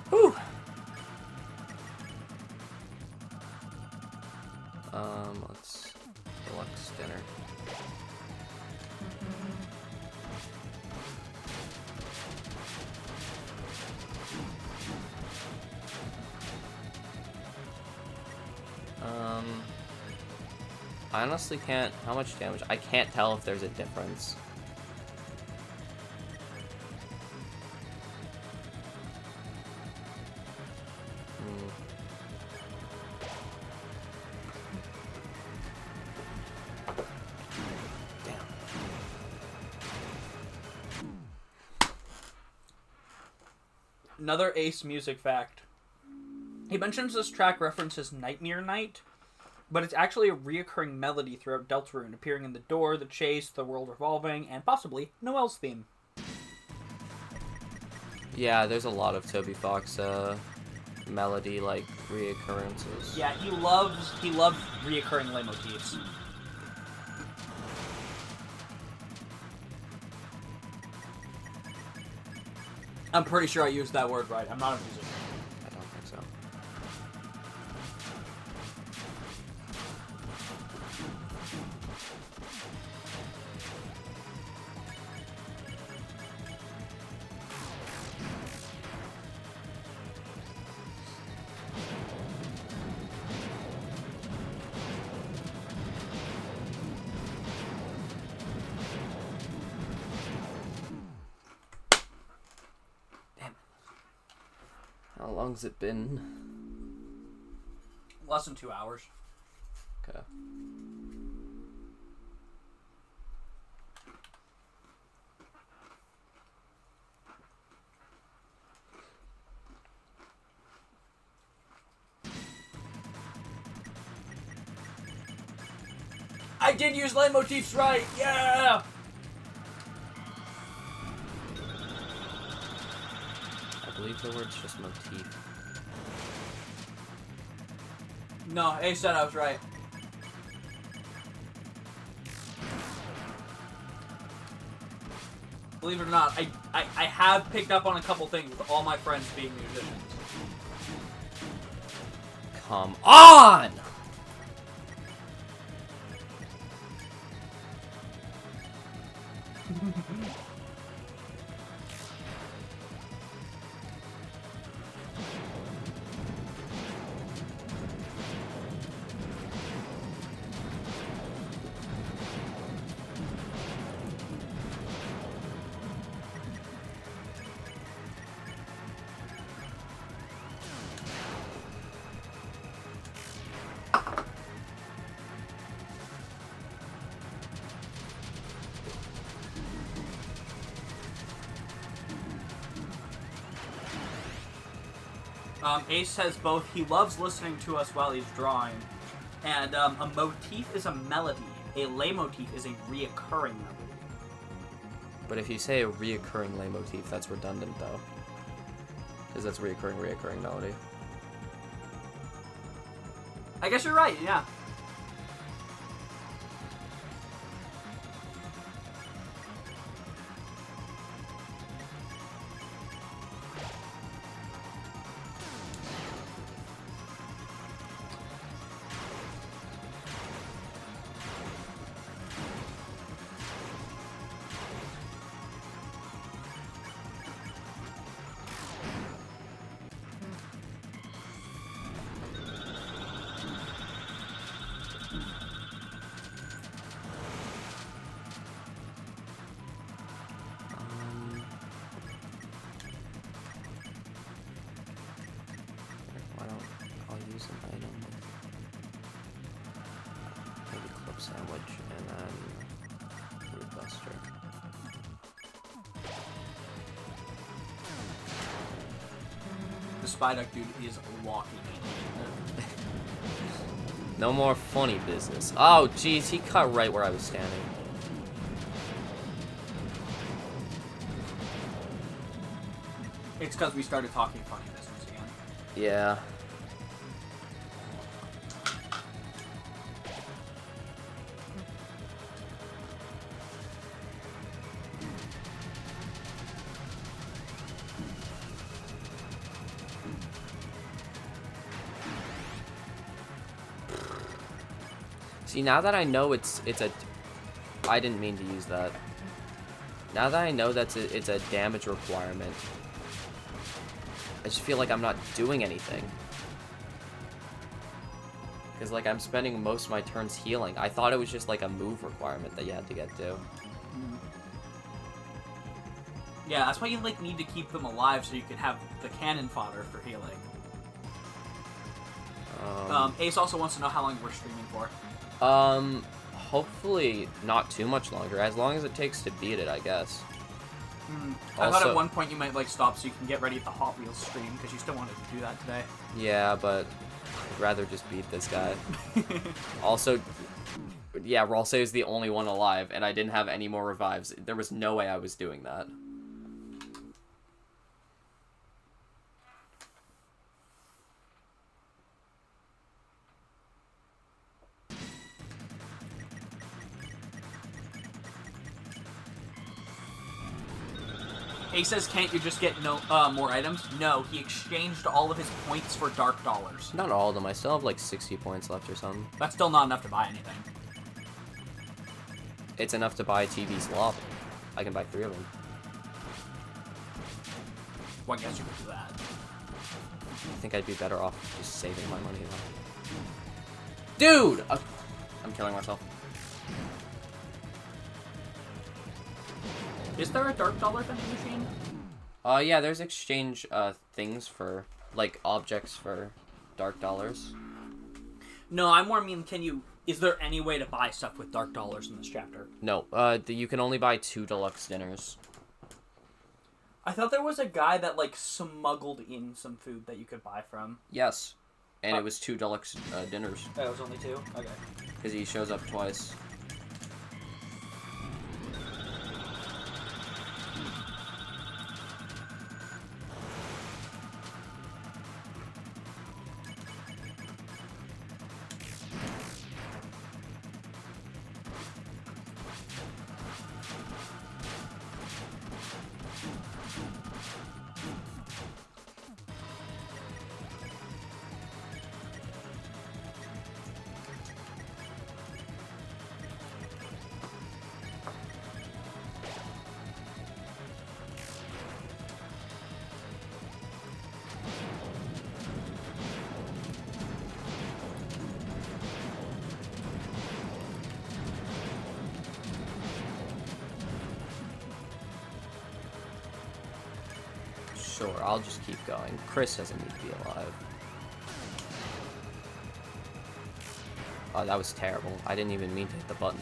Whew. Let's deluxe dinner. I honestly can't. How much damage? I can't tell if there's a difference. Damn. Another Ace music fact. He mentions this track references Nightmare Night, but it's actually a reoccurring melody throughout Deltarune, appearing in The Door, The Chase, The World Revolving, and possibly Noel's theme. Yeah, there's a lot of Toby Fox melody like reoccurrences. Yeah, he loves reoccurring leitmotifs. I'm pretty sure I used that word right. I'm not a musician. I don't think so. How long's it been? Less than 2 hours. Okay. I did use leitmotifs right! Yeah! I believe the word's just motif. No, Ace said I was right. Believe it or not, I have picked up on a couple things with all my friends being musicians. Come on! Ace says both he loves listening to us while he's drawing, and a motif is a melody. A leitmotif is a reoccurring melody. But if you say a reoccurring leitmotif, that's redundant though. Because that's reoccurring melody. I guess you're right, yeah. Why don't I use an item? Maybe clip sandwich and then root buster. The Spyduck dude is walking. No more funny business. Oh, jeez, he cut right where I was standing. It's because we started talking funny business again. Yeah. See, now that I know it's a... I didn't mean to use that. Now that I know it's a damage requirement, I just feel like I'm not doing anything. Because, like, I'm spending most of my turns healing. I thought it was just, like, a move requirement that you had to get to. Yeah, that's why you, like, need to keep them alive so you can have the cannon fodder for healing. Ace also wants to know how long we're streaming for. Hopefully not too much longer. As long as it takes to beat it, I guess. I thought at one point you might, like, stop so you can get ready at the Hot Wheels stream, because you still wanted to do that today. Yeah, but I'd rather just beat this guy. Also, yeah, Ralsei is the only one alive, and I didn't have any more revives. There was no way I was doing that. Ace says, can't you just get more items? No, he exchanged all of his points for dark dollars. Not all of them. I still have like 60 points left or something. That's still not enough to buy anything. It's enough to buy TV's lobby. I can buy 3 of them. Well, I guess you could do that. I think I'd be better off just saving my money though. Dude! I'm killing myself. Is there a dark dollar vending machine? Yeah, there's exchange, things for, like, objects for dark dollars. No, I more mean, is there any way to buy stuff with dark dollars in this chapter? No, you can only buy 2 deluxe dinners. I thought there was a guy that, like, smuggled in some food that you could buy from. Yes. And it was 2 deluxe, dinners. Oh, it was only 2? Okay. Because he shows up twice. Sure, I'll just keep going. Chris doesn't need to be alive. Oh, that was terrible. I didn't even mean to hit the button.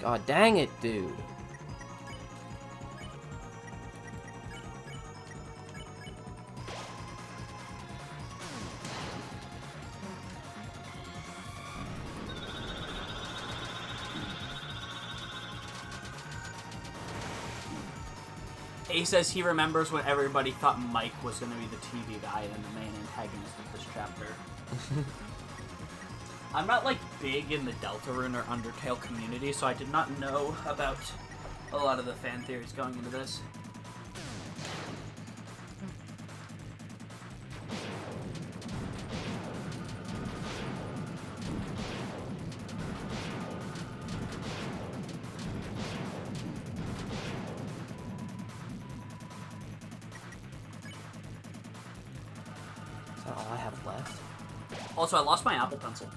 God dang it, dude. He says he remembers when everybody thought Mike was going to be the TV guy and the main antagonist of this chapter. I'm not, like, big in the Deltarune or Undertale community, so I did not know about a lot of the fan theories going into this. Is that all I have left? Also, I lost my Apple Pencil.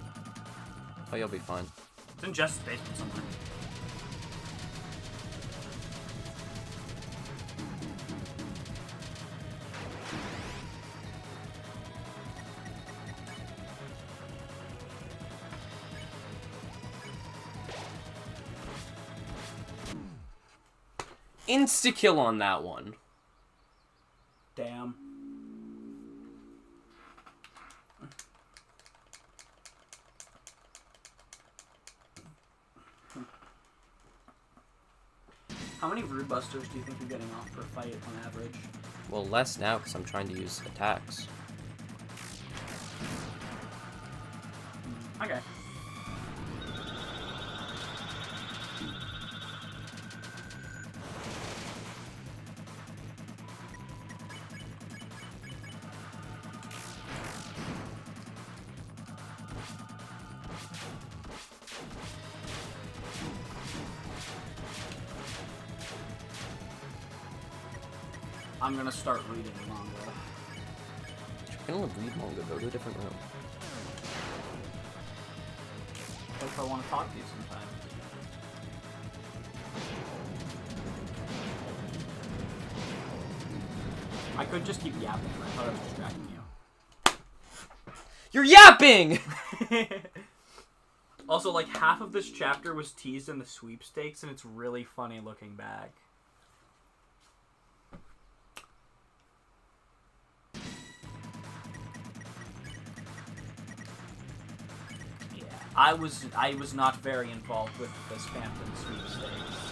Oh, you'll be fine. It's in Jess's basement somewhere. Insta-kill on that one. Damn. How many Rude Busters do you think you're getting off per fight on average? Well, less now because I'm trying to use attacks. Okay. I'm gonna start reading manga. If you're gonna read manga, go to a different room. What if I want to talk to you sometime? I could just keep yapping, but I thought I was distracting you. You're yapping! Also, like, half of this chapter was teased in the sweepstakes, and it's really funny looking back. Yeah, I was not very involved with this Phantom sweepstakes.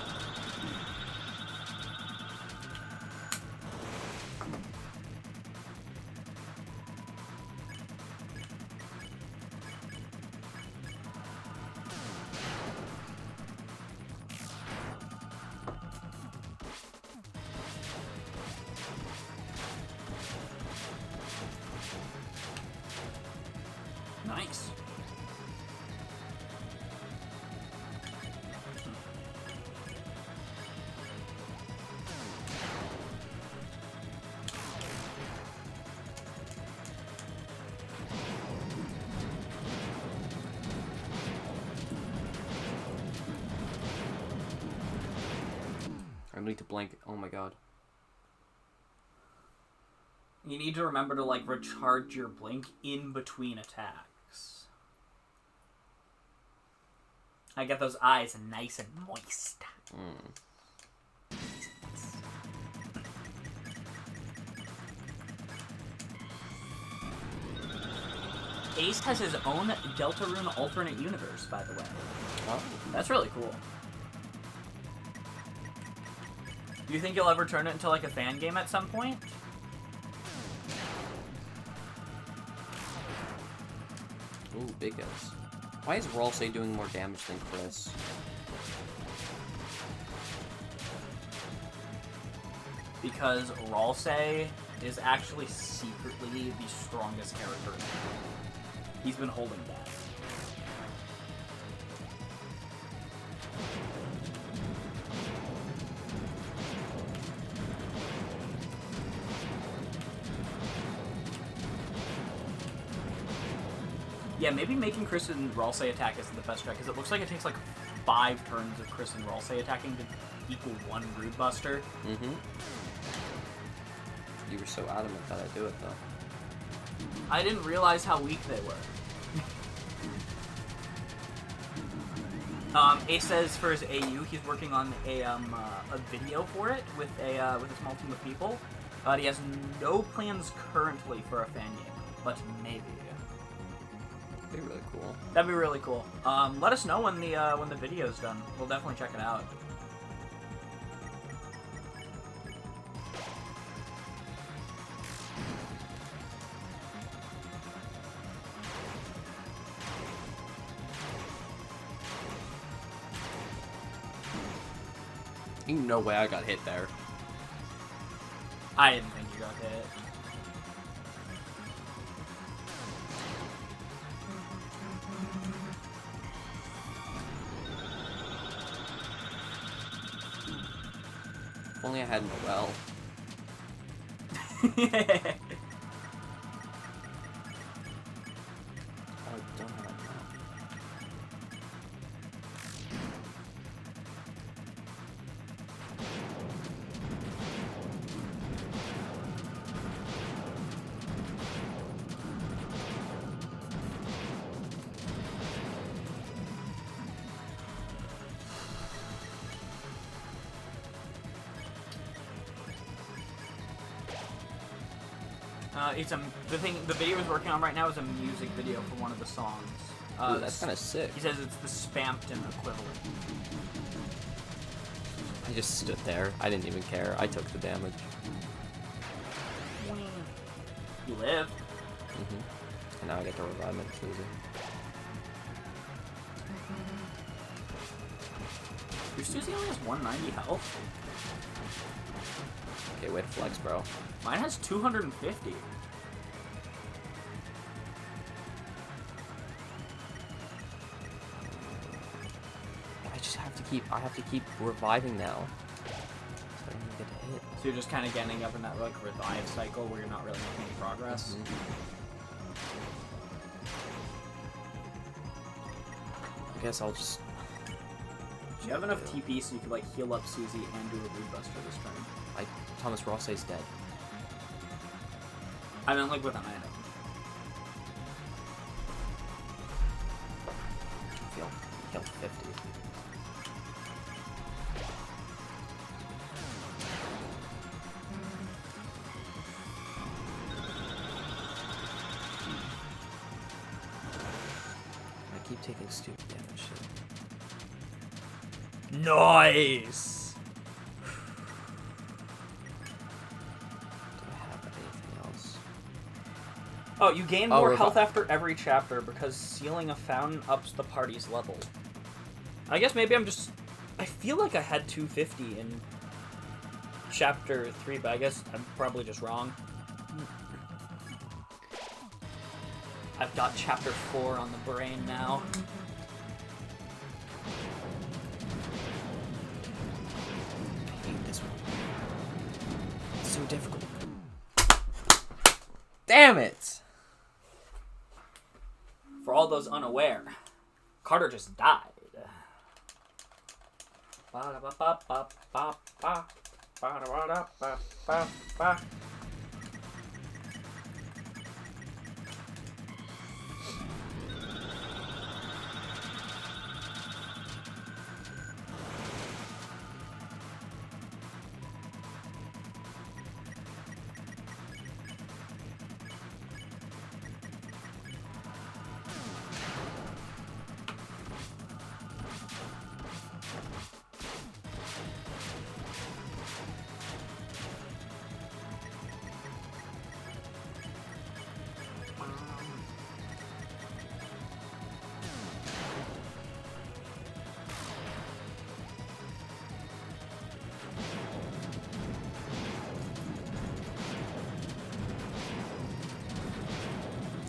Nice. I need to blank. Oh my god. You need to remember to, like, recharge your blink in between attacks. I get those eyes nice and moist. Ace has his own Deltarune alternate universe, by the way. Oh. That's really cool. Do you think you'll ever turn it into, like, a fan game at some point? Ooh, big S. Why is Ralsei doing more damage than Chris? Because Ralsei is actually secretly the strongest character in the game. He's been holding back. Yeah, maybe making Chris and Ralsei attack isn't the best strat, because it looks like it takes like 5 turns of Chris and Ralsei attacking to equal 1 Rude Buster. Mm-hmm. You were so adamant that I do it, though. I didn't realize how weak they were. Ace says for his AU, he's working on a video for it with a small team of people. He has no plans currently for a fan game, but maybe. That'd be really cool. That'd be really cool. Let us know when the video's done. We'll definitely check it out. Ain't no way I got hit there. I didn't think you got hit. If only I had Noelle. Oh, I don't have that. The video he's working on right now is a music video for one of the songs. Ooh, that's kind of sick. He says it's the Spampton equivalent. I just stood there. I didn't even care. I took the damage. You live. And now I get to revive my loser. Your Susie only has 190 health. Okay, way to flex, bro. Mine has 250. I have to keep reviving now. So I don't get hit. So you're just kind of getting up in that like revive cycle where you're not really making any progress. I guess I'll just... Do you have enough TP so you could like heal up Susie and do a Brood Buster this turn? Thomas Ross's dead. I meant like with an item. Heal 50. I keep taking stupid damage. Nice! Do I have anything else? Oh, you gain more health after every chapter because sealing a fountain ups the party's level. I guess maybe I'm just... I feel like I had 250 in chapter 3, but I guess I'm probably just wrong. I've got chapter 4 on the brain now. I hate this one. It's so difficult. Damn it! For all those unaware, Carter just died.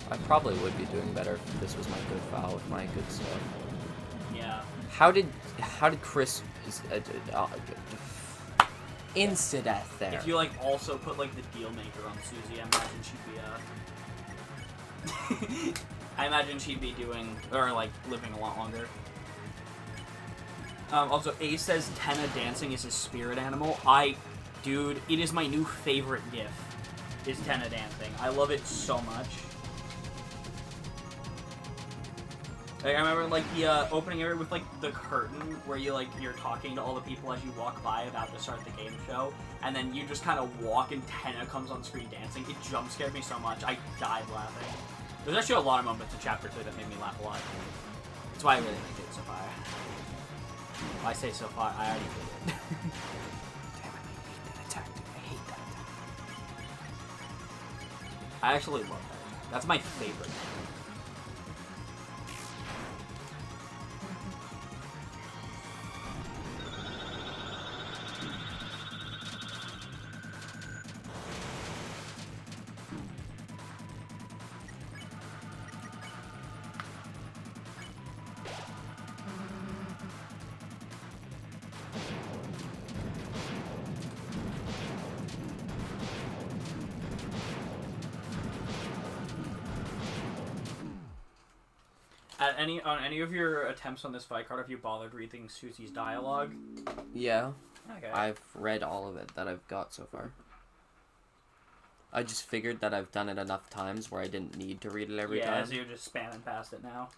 I probably would be doing better if this was my good file with my good stuff. Yeah. How did Chris insta death there? If you like also put like the deal maker on Susie, I imagine she'd be I imagine she'd be doing or like living a lot longer. Also, Ace says Tenna dancing is his spirit animal. Dude, it is my new favorite GIF. Is Tenna dancing? I love it so much. Like, I remember, like, the opening area with, like, the curtain where you're talking to all the people as you walk by about to start the game show, and then you just kind of walk and Tenna comes on screen dancing. It jump scared me so much. I died laughing. There's actually a lot of moments in Chapter 2 that made me laugh a lot. That's why I really liked it so far. Well, I say so far, I already did it. Damn it, I hate that attack, dude. I hate that attack. I actually love that. That's my favorite. On any of your attempts on this fight card, have you bothered reading Susie's dialogue? Yeah. Okay. I've read all of it that I've got so far. I just figured that I've done it enough times where I didn't need to read it every time. Yeah, so you're just spamming past it now.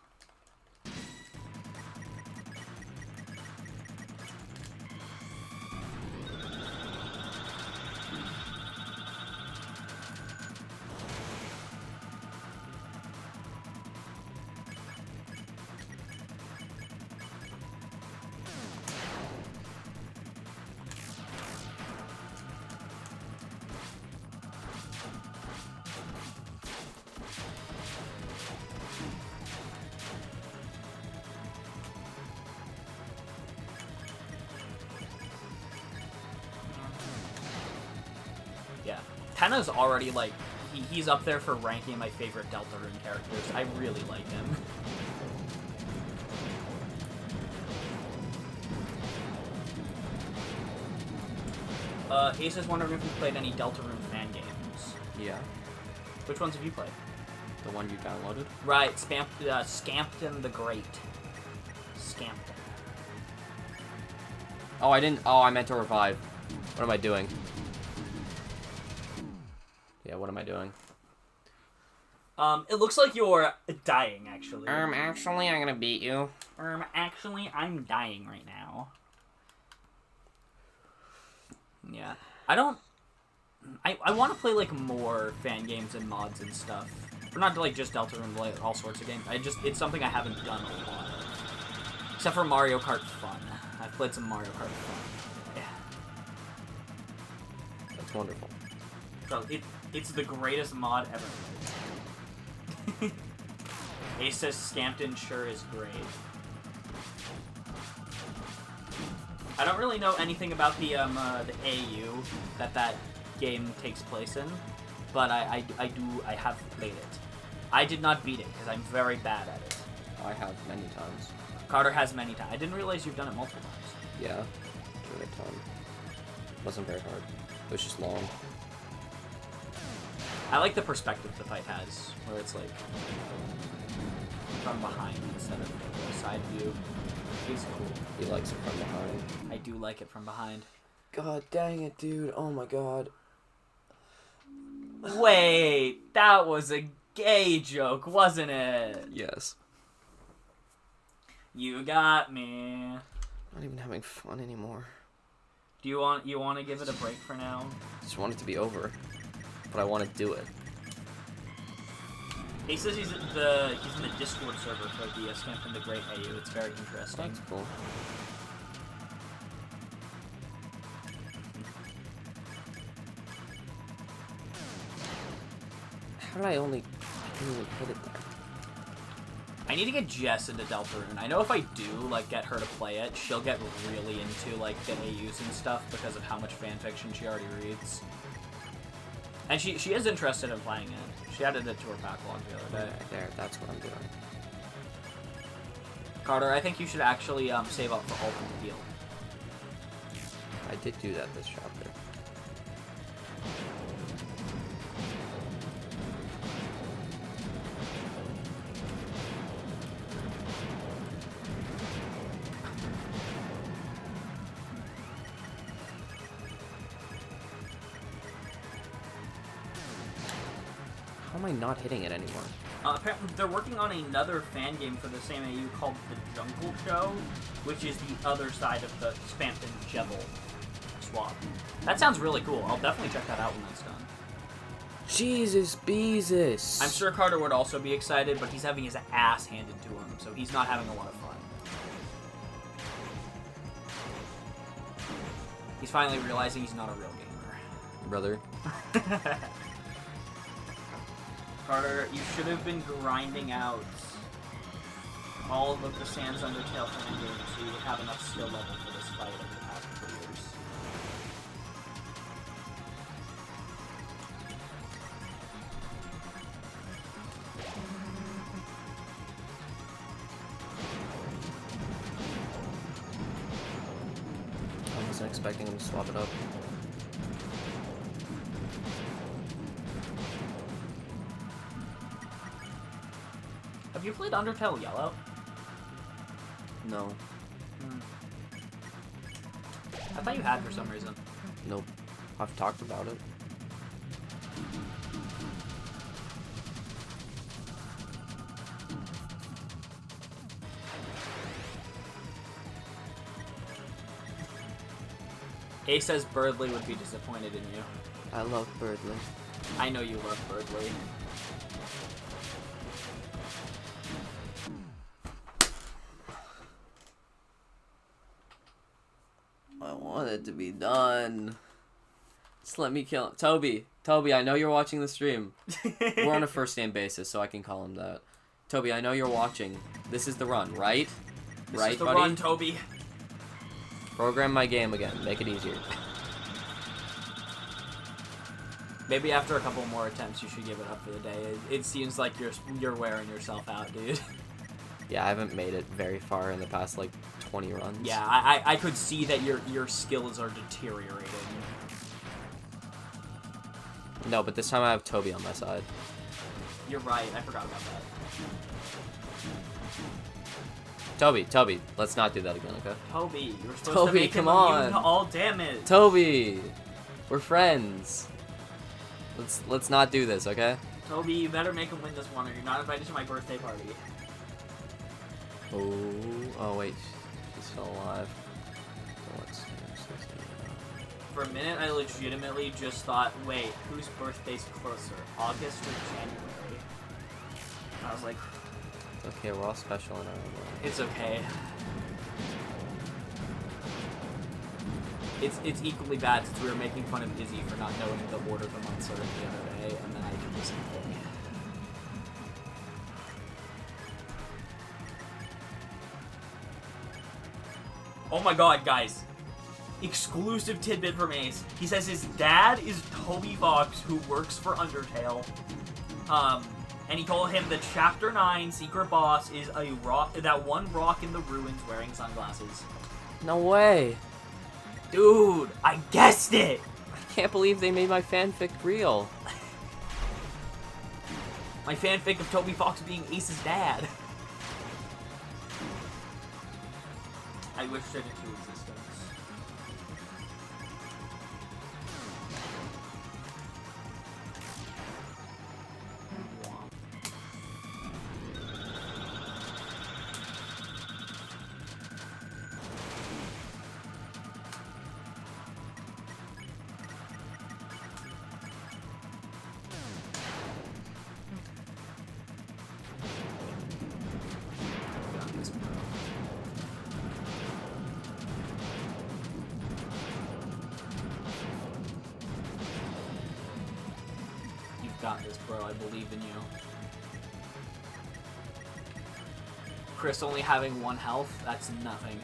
Yeah. Tenna's already, like, he's up there for ranking my favorite deltarune characters. I really like him. Ace is wondering if you've played any Deltarune fan games. Yeah. Which ones have you played? The one you downloaded? Right, Scampton the Great. Scampton. Oh, I didn't... Oh, I meant to revive. What am I doing? Yeah, what am I doing? It looks like you're dying, actually. Actually, I'm gonna beat you. Actually, I'm dying right now. Yeah. I don't... I want to play, like, more fan games and mods and stuff. Or not, like, just Deltarune, like, all sorts of games. It's something I haven't done a lot of. Except for Mario Kart Fun. I've played some Mario Kart Fun. Yeah. That's wonderful. So, it's the greatest mod ever made. Ace says Scampton sure is great. I don't really know anything about the AU that game takes place in, but I have played it. I did not beat it because I'm very bad at it. I have many times. Carter has many times. I didn't realize you've done it multiple times. Yeah, did it a ton. It wasn't very hard. It was just long. I like the perspective the fight has, where it's like from behind instead of the side view. It's cool. He likes it from behind. I do like it from behind. God dang it, dude. Oh my god. Wait, that was a gay joke, wasn't it? Yes. You got me. Not even having fun anymore. Do you want to give it a break for now? I just want it to be over. But I want to do it. He says he's in the Discord server for the Scampton the Great AU. It's very interesting. That's cool. How did I didn't even put it there? I need to get Jess into Deltarune. I know if I do, like, get her to play it, she'll get really into, like, the AUs and stuff because of how much fanfiction she already reads. And she is interested in playing it. She added it to her backlog the other day. Right there, that's what I'm doing. Carter, I think you should actually save up for Ultimate Heal. I did do that this chapter. How am I not hitting it anymore? Apparently, they're working on another fan game for the same AU called The Jungle Show, which is the other side of the Spampton Jebel swap. That sounds really cool. I'll definitely check that out when that's done. Jesus Beezus! I'm sure Carter would also be excited, but he's having his ass handed to him, so he's not having a lot of fun. He's finally realizing he's not a real gamer. Brother. Carter, you should have been grinding out all of the Sans Undertale fan games so you would have enough skill level for this fight over the past 3 years. I wasn't expecting him to swap it up. Have you played Undertale Yellow? No. I thought you had for some reason. Nope. I've talked about it. Ace says Birdley would be disappointed in you. I love Birdley. I know you love Birdley. I want it to be done. Just let me kill him. Toby, I know you're watching the stream. We're on a first name basis, so I can call him that. Toby, I know you're watching. This is the run, right? This right, is the buddy? run, Toby. Program my game again. Make it easier. Maybe after a couple more attempts, you should give it up for the day. It seems like you're wearing yourself out, dude. Yeah, I haven't made it very far in the past, like, 20 runs. Yeah, I could see that your skills are deteriorating. No, but this time I have Toby on my side. You're right. I forgot about that. Toby, let's not do that again, okay? Toby, you were supposed Toby, to make him come on. immune to all damage. Toby, we're friends. Let's not do this, okay? Toby, you better make him win this one, or you're not invited to my birthday party. Oh wait, she's still alive. So let's For a minute, I legitimately just thought, wait, whose birthday's closer, August or January? I was like, it's okay, we're all special in our own way. it's okay. It's equally bad since we were making fun of Izzy for not knowing the order of the months are the other day, and then I did the same thing. Oh my god, guys. Exclusive tidbit from Ace. He says his dad is Toby Fox, who works for Undertale. And he told him the Chapter 9 secret boss is a rock, that one rock in the ruins wearing sunglasses. No way. Dude, I guessed it! I can't believe they made my fanfic real. My fanfic of Toby Fox being Ace's dad. I wish it into existence. Got this, bro. I believe in you. Chris only having 1 health, that's nothing.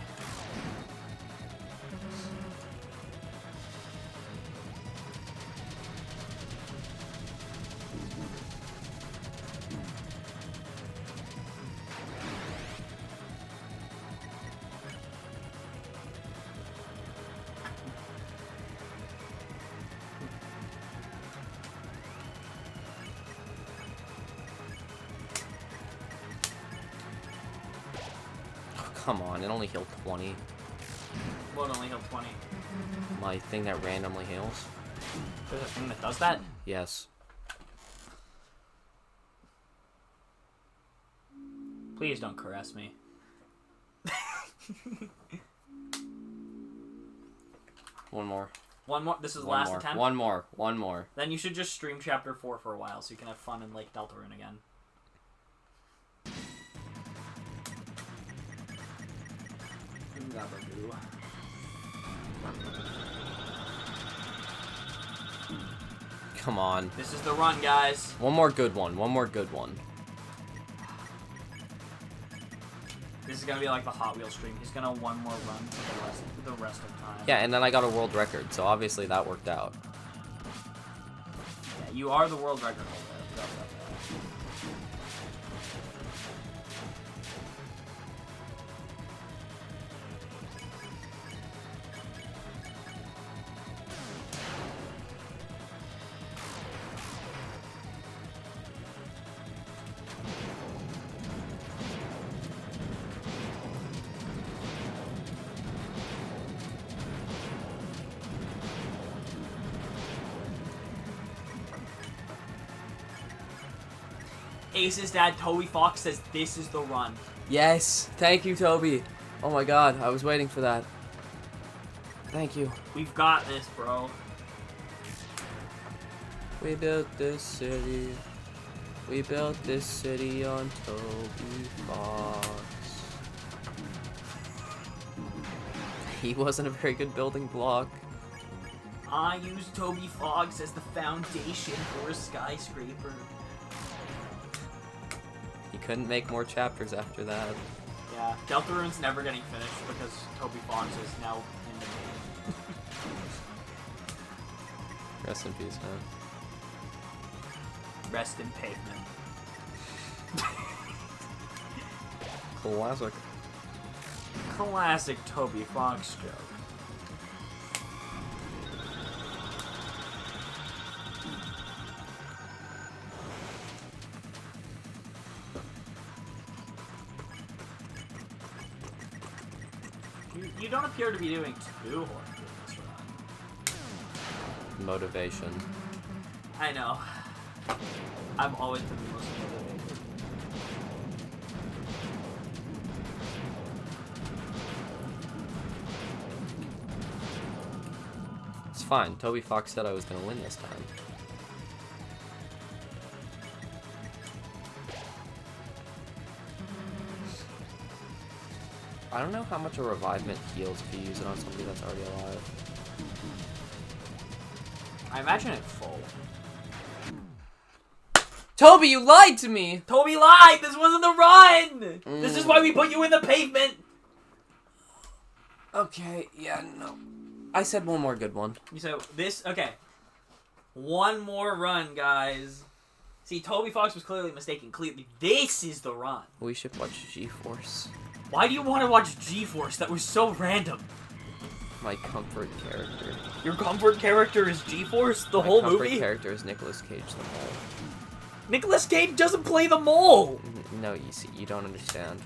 Come on, it only healed 20. What only healed 20? My thing that randomly heals? There's a thing that does that? Yes. Please don't caress me. One more. One more? This is the One last more. attempt? One more. Then you should just stream Chapter 4 for a while so you can have fun in Lake Deltarune again. Come on. This is the run, guys. One more good one. This is gonna be like the Hot Wheels stream. He's gonna one more run for the rest of time. Yeah, and then I got a world record, so obviously that worked out. Yeah, you are the world record holder. I forgot about that. Ace's dad, Toby Fox, says this is the run. Yes! Thank you, Toby! Oh my god, I was waiting for that. Thank you. We've got this, bro. We built this city. We built this city on Toby Fox. He wasn't a very good building block. I used Toby Fox as the foundation for a skyscraper. He couldn't make more chapters after that. Yeah, Deltarune's never getting finished because Toby Fox is now in the game. Rest in peace, man. Rest in pavement. Classic. Classic Toby Fox joke. Oh, You don't appear to be doing too horribly this run. Motivation. I know. I've always been the most motivated. It's fine. Toby Fox said I was gonna win this time. I don't know how much a revivement heals if you use it on somebody that's already alive. I imagine it full. Toby, you lied to me! Toby lied! This wasn't the run! This is why we put you in the pavement! Okay, yeah, no. I said one more good one. So, okay. One more run, guys. See, Toby Fox was clearly mistaken. Clearly, this is the run. We should watch G-Force. Why do you want to watch G-Force? That was so random. My comfort character. Your comfort character is G-Force? The whole movie? My comfort character is Nicolas Cage the Mole. Nicolas Cage doesn't play the mole! No, you see, you don't understand.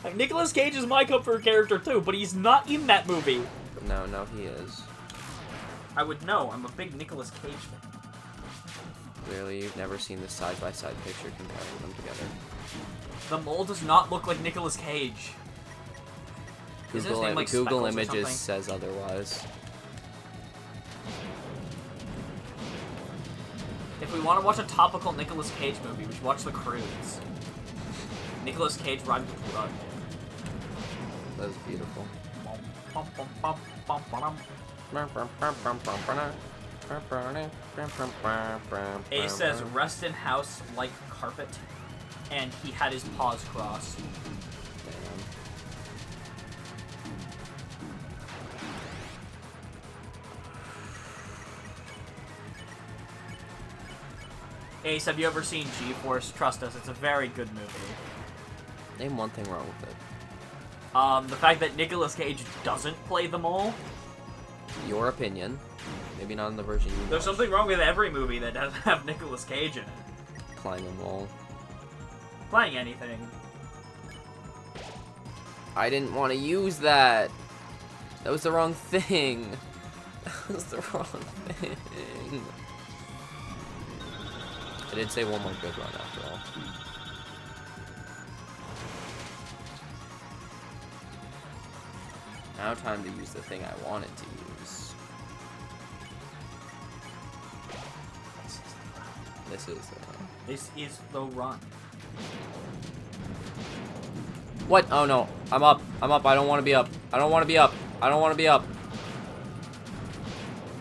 Like, Nicolas Cage is my comfort character too, but he's not in that movie. No, he is. I would know. I'm a big Nicolas Cage fan. Clearly, you've never seen this side-by-side picture comparing them together. The mole does not look like Nicolas Cage. Google Images says otherwise. If we want to watch a topical Nicolas Cage movie, we should watch The Croods. Nicolas Cage rhymes with blood. That was beautiful. A says, rest in house like carpet, and he had his paws crossed. Damn. Ace, have you ever seen G-Force? Trust us, it's a very good movie. Name one thing wrong with it. The fact that Nicolas Cage doesn't play the mole. Your opinion. Maybe not in the version you There's watched. something wrong with every movie that doesn't have Nicolas Cage in it. Playing a mole. Playing anything. I didn't want to use that. That was the wrong thing. That was the wrong thing. I did say one more good run after all. Now time to use the thing I wanted to use. This is the run. This is the run. What? Oh no. I'm up. I'm up. I don't want to be up. I don't want to be up. I don't want to be up.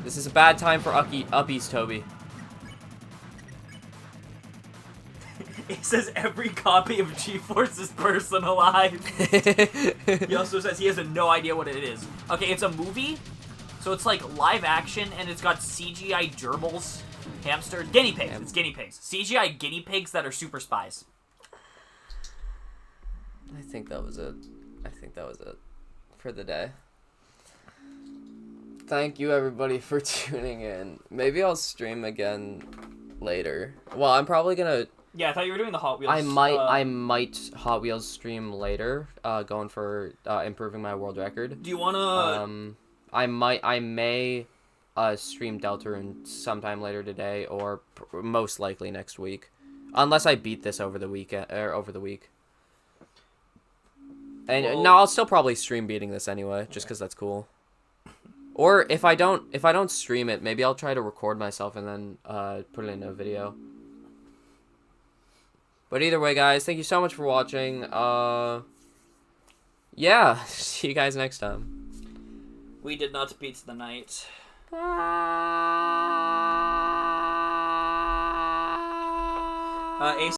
This is a bad time for uppies, Toby. It says every copy of G-Force is personalized. He also says he has no idea what it is. Okay, it's a movie, so it's like live action, and it's got CGI gerbils, hamsters, guinea pigs. It's guinea pigs. CGI guinea pigs that are super spies. I think that was it. I think that was it for the day. Thank you everybody for tuning in. Maybe I'll stream again later. Well, I'm probably gonna. Yeah, I thought you were doing the Hot Wheels. I might Hot Wheels stream later. Going for improving my world record. Do you wanna? I may stream deltarune sometime later today, or most likely next week, unless I beat this over the weekend or over the week. And well, no, I'll still probably stream beating this anyway, just because that's cool. Or if I don't stream it, maybe I'll try to record myself and then put it in a video. But either way, guys, thank you so much for watching. Yeah, see you guys next time. We did not beat the night. Ace